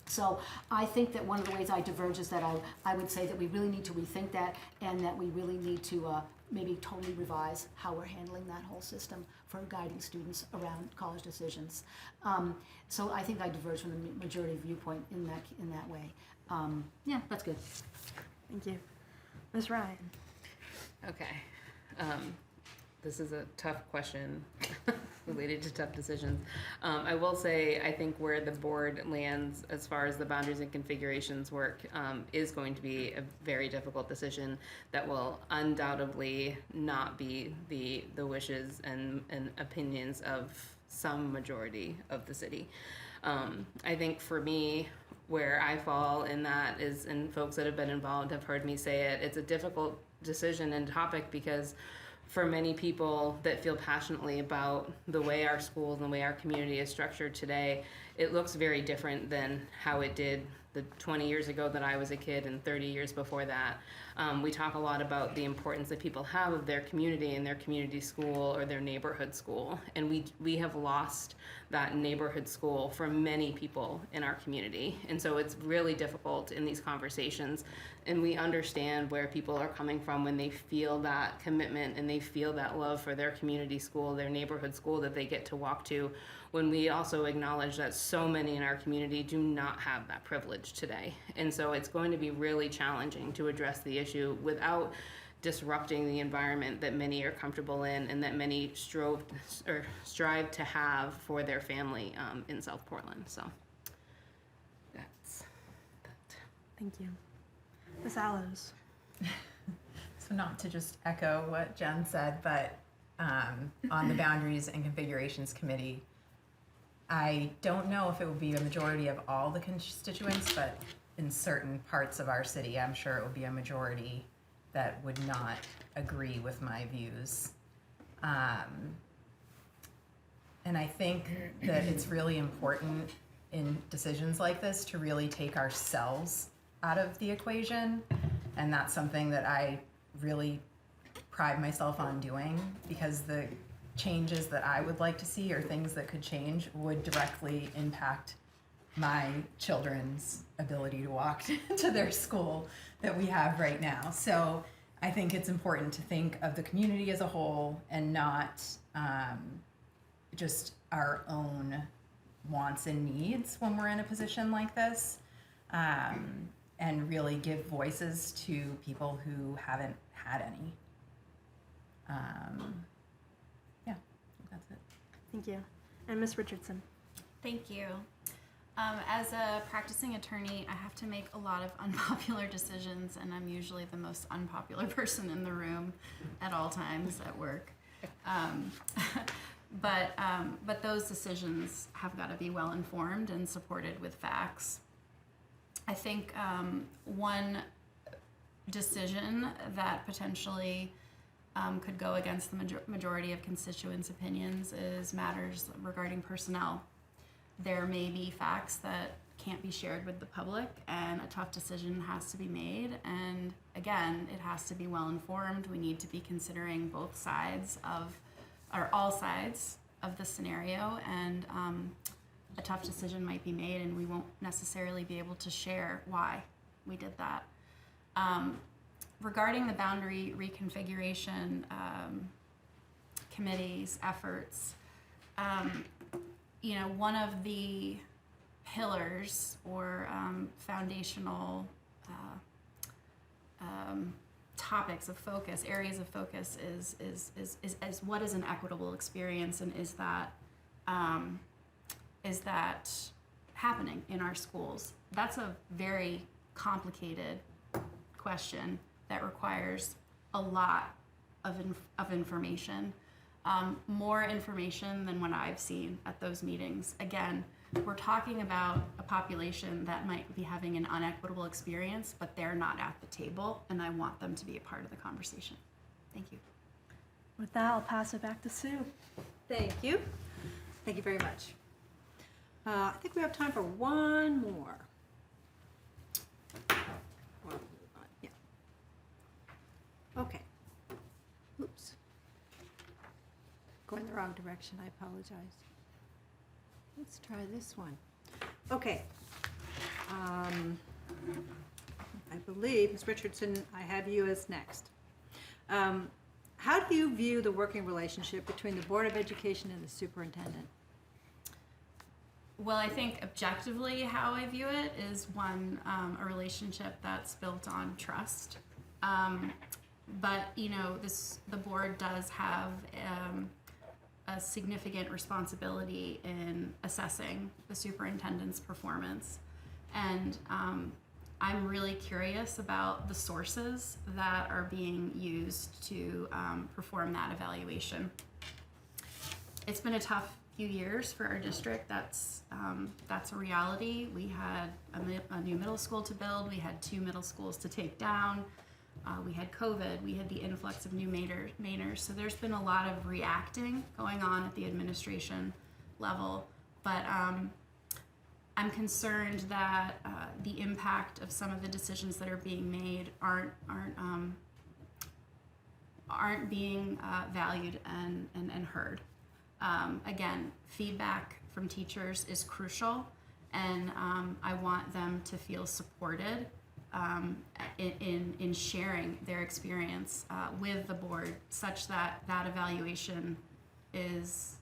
So I think that one of the ways I diverge is that I would say that we really need to rethink that, and that we really need to maybe totally revise how we're handling that whole system for guiding students around college decisions. So I think I diverge from the majority viewpoint in that way. Yeah, that's good. Thank you. Ms. Ryan. Okay. This is a tough question related to tough decisions. I will say I think where the board lands as far as the boundaries and configurations work is going to be a very difficult decision that will undoubtedly not be the wishes and opinions of some majority of the city. I think for me, where I fall in that is, and folks that have been involved have heard me say it, it's a difficult decision and topic because for many people that feel passionately about the way our schools and the way our community is structured today, it looks very different than how it did the 20 years ago that I was a kid and 30 years before that. We talk a lot about the importance that people have of their community and their community school or their neighborhood school. And we have lost that neighborhood school for many people in our community. And so it's really difficult in these conversations. And we understand where people are coming from when they feel that commitment and they feel that love for their community school, their neighborhood school that they get to walk to, when we also acknowledge that so many in our community do not have that privilege today. And so it's going to be really challenging to address the issue without disrupting the environment that many are comfortable in and that many strive to have for their family in South Portland. So that's that. Thank you. Ms. Allows. So not to just echo what Jen said, but on the Boundaries and Configurations Committee, I don't know if it would be a majority of all the constituents, but in certain parts of our city, I'm sure it would be a majority that would not agree with my views. And I think that it's really important in decisions like this to really take ourselves out of the equation. And that's something that I really pride myself on doing, because the changes that I would like to see or things that could change would directly impact my children's ability to walk to their school that we have right now. So I think it's important to think of the community as a whole and not just our own wants and needs when we're in a position like this, and really give voices to people who haven't had any. Yeah, I think that's it. Thank you. And Ms. Richardson. Thank you. As a practicing attorney, I have to make a lot of unpopular decisions, and I'm usually the most unpopular person in the room at all times at work. But those decisions have got to be well informed and supported with facts. I think one decision that potentially could go against the majority of constituents' opinions is matters regarding personnel. There may be facts that can't be shared with the public, and a tough decision has to be made. And again, it has to be well informed. We need to be considering both sides or all sides of the scenario, and a tough decision might be made, and we won't necessarily be able to share why we did that. Regarding the boundary reconfiguration committee's efforts, one of the pillars or foundational topics of focus, areas of focus is what is an equitable experience, and is that happening in our schools? That's a very complicated question that requires a lot of information. More information than what I've seen at those meetings. Again, we're talking about a population that might be having an unequitable experience, but they're not at the table, and I want them to be a part of the conversation. Thank you. With that, I'll pass it back to Sue. Thank you. Thank you very much. I think we have time for one more. Yeah. Okay. Oops. Going the wrong direction, I apologize. Let's try this one. Okay. I believe, Ms. Richardson, I have you as next. How do you view the working relationship between the Board of Education and the superintendent? Well, I think objectively how I view it is one, a relationship that's built on trust. But the board does have a significant responsibility in assessing the superintendent's performance, and I'm really curious about the sources that are being used to perform that evaluation. It's been a tough few years for our district. That's a reality. We had a new middle school to build. We had 2 middle schools to take down. We had COVID. We had the influx of new mainers. So there's been a lot of reacting going on at the administration level. But I'm concerned that the impact of some of the decisions that are being made aren't being valued and heard. Again, feedback from teachers is crucial, and I want them to feel supported in sharing their experience with the board, such that that evaluation is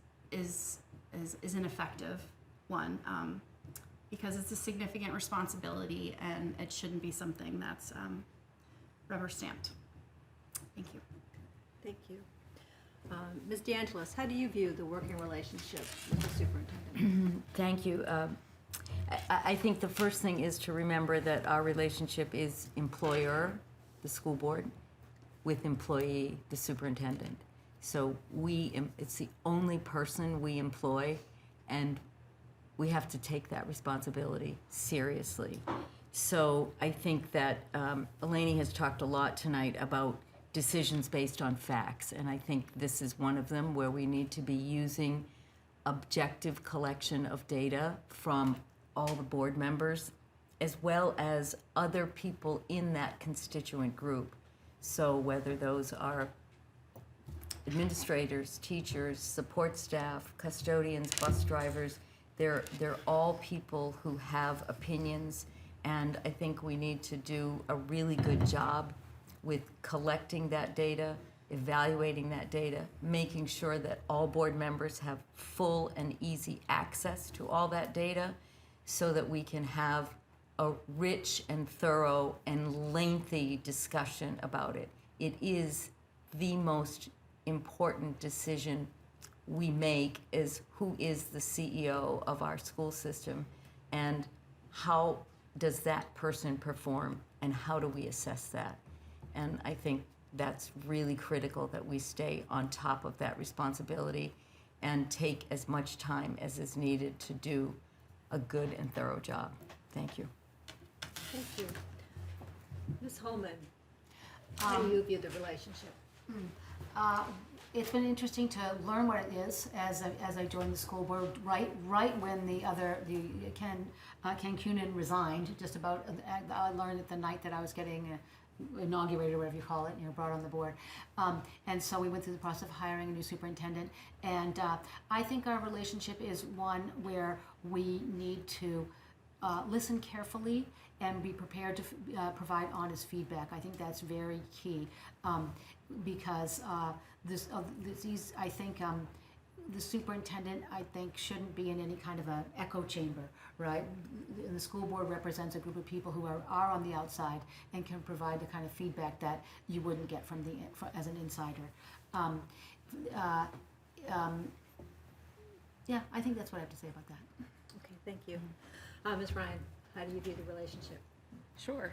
an effective one, because it's a significant responsibility and it shouldn't be something that's rubber stamped. Thank you. Thank you. Ms. DeAngelis, how do you view the working relationship with the superintendent? Thank you. I think the first thing is to remember that our relationship is employer, the school board, with employee, the superintendent. So it's the only person we employ, and we have to take that responsibility seriously. So I think that Eleni has talked a lot tonight about decisions based on facts, and I think this is one of them where we need to be using objective collection of data from all the board members as well as other people in that constituent group. So whether those are administrators, teachers, support staff, custodians, bus drivers, they're all people who have opinions, and I think we need to do a really good job with collecting that data, evaluating that data, making sure that all board members have full and easy access to all that data so that we can have a rich and thorough and lengthy discussion about it. It is the most important decision we make, is who is the CEO of our school system and how does that person perform and how do we assess that? And I think that's really critical that we stay on top of that responsibility and take as much time as is needed to do a good and thorough job. Thank you. Thank you. Ms. Holman, how do you view the relationship? It's been interesting to learn what it is as I joined the school board right when Ken Cunin resigned. Just about I learned it the night that I was getting inaugurated, or whatever you call it, brought on the board. And so we went through the process of hiring a new superintendent. And I think our relationship is one where we need to listen carefully and be prepared to provide honest feedback. I think that's very key, because I think the superintendent, I think, shouldn't be in any kind of an echo chamber, right? And the school board represents a group of people who are on the outside and can provide the kind of feedback that you wouldn't get as an insider. Yeah, I think that's what I have to say about that. Okay, thank you. Ms. Ryan, how do you view the relationship? Sure.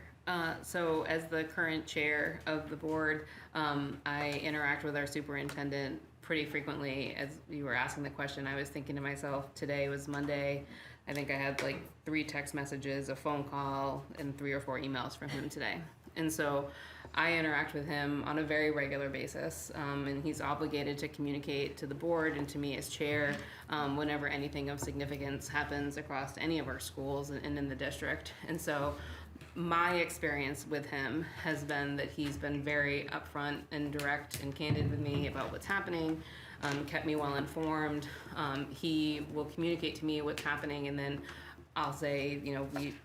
So as the current chair of the board, I interact with our superintendent pretty frequently. As you were asking the question, I was thinking to myself, today was Monday. I think I had like 3 text messages, a phone call, and 3 or 4 emails from him today. And so I interact with him on a very regular basis, and he's obligated to communicate to the board and to me as chair whenever anything of significance happens across any of our schools and in the district. And so my experience with him has been that he's been very upfront and direct and candid with me about what's happening, kept me well informed. He will communicate to me what's happening, and then I'll say,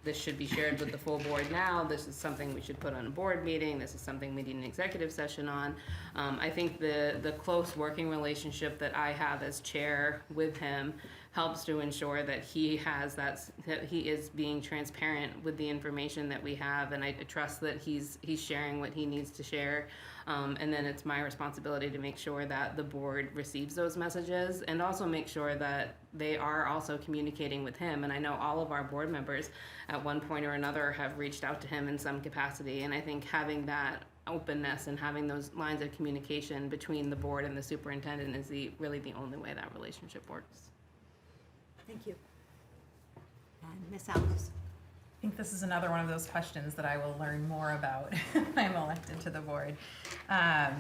this should be shared with the full board now. This is something we should put on a board meeting. This is something we need an executive session on. I think the close working relationship that I have as chair with him helps to ensure that that he is being transparent with the information that we have, and I trust that he's sharing what he needs to share. And then it's my responsibility to make sure that the board receives those messages and also make sure that they are also communicating with him. And I know all of our board members at one point or another have reached out to him in some capacity. And I think having that openness and having those lines of communication between the board and the superintendent is really the only way that relationship works. Thank you. And Ms. Alves. I think this is another one of those questions that I will learn more about if I'm elected to the board. I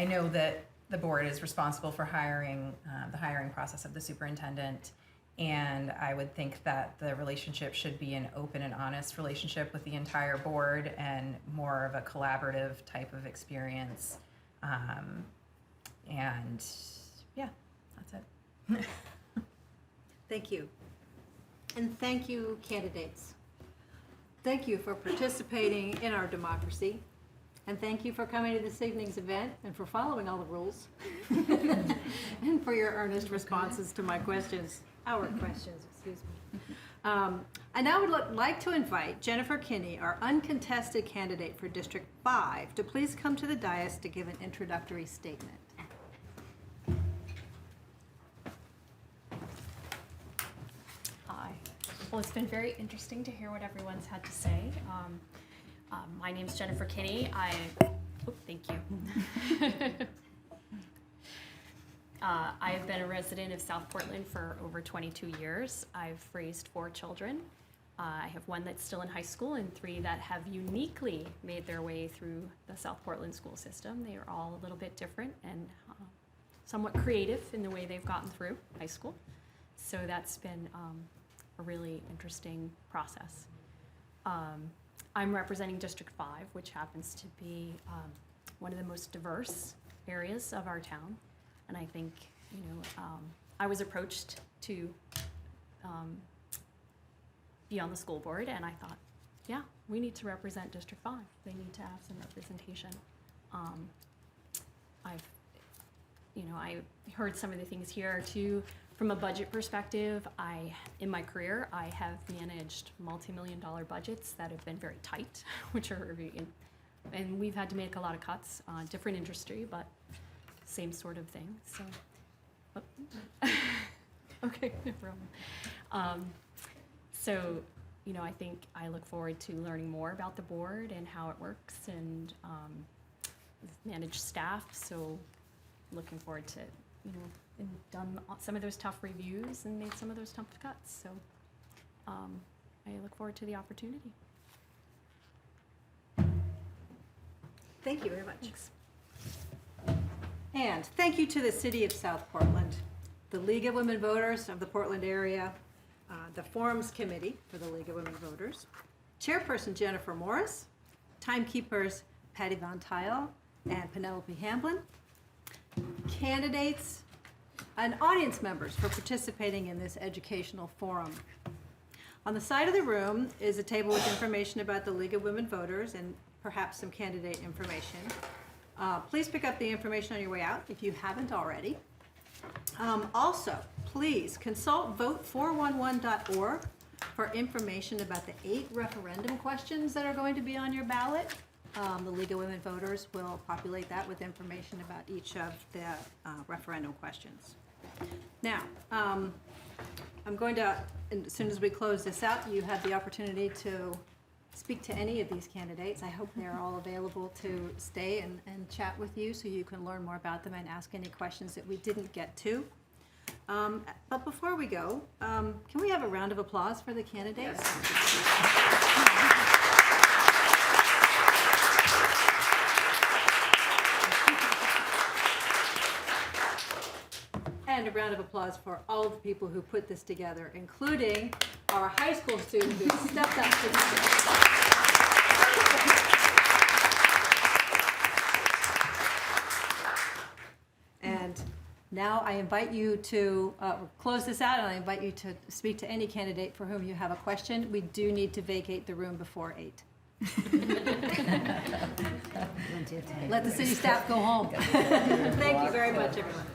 know that the board is responsible for hiring, the hiring process of the superintendent, and I would think that the relationship should be an open and honest relationship with the entire board and more of a collaborative type of experience. And yeah, that's it. Thank you. And thank you, candidates. Thank you for participating in our democracy. And thank you for coming to this evening's event and for following all the rules. And for your earnest responses to my questions, our questions, excuse me. I now would like to invite Jennifer Kinney, our uncontested candidate for District 5, to please come to the dais to give an introductory statement. Hi. Well, it's been very interesting to hear what everyone's had to say. My name's Jennifer Kinney. Thank you. I have been a resident of South Portland for over 22 years. I've raised 4 children. I have one that's still in high school and 3 that have uniquely made their way through the South Portland school system. They are all a little bit different and somewhat creative in the way they've gotten through high school. So that's been a really interesting process. I'm representing District 5, which happens to be one of the most diverse areas of our town. And I think, I was approached to be on the school board, and I thought, yeah, we need to represent District 5. They need to have some representation. I heard some of the things here too. From a budget perspective, in my career, I have managed multi-million-dollar budgets that have been very tight, and we've had to make a lot of cuts on different industry, but same sort of thing. So, okay, no problem. I think I look forward to learning more about the board and how it works, and manage staff. So, looking forward to and done some of those tough reviews and made some of those tough cuts. So I look forward to the opportunity. Thank you very much. Thanks. And thank you to the City of South Portland, the League of Women Voters of the Portland area, the Forums Committee for the League of Women Voters, Chairperson Jennifer Morris, timekeepers Patty Von Tile and Penelope Hamblin, candidates and audience members for participating in this educational forum. On the side of the room is a table with information about the League of Women Voters and perhaps some candidate information. Please pick up the information on your way out if you haven't already. Also, please consult vote411.org for information about the 8 referendum questions that are going to be on your ballot. The League of Women Voters will populate that with information about each of the referendum questions. Now, I'm going to, as soon as we close this out, you have the opportunity to speak to any of these candidates. I hope they're all available to stay and chat with you so you can learn more about them and ask any questions that we didn't get to. But before we go, can we have a round of applause for the candidates? Yes. And a round of applause for all of the people who put this together, including our high school student who stepped up to the stage. And Now I invite you to close this out, and I invite you to speak to any candidate for whom you have a question. We do need to vacate the room before 8. Let the city staff go home. Thank you very much, everyone.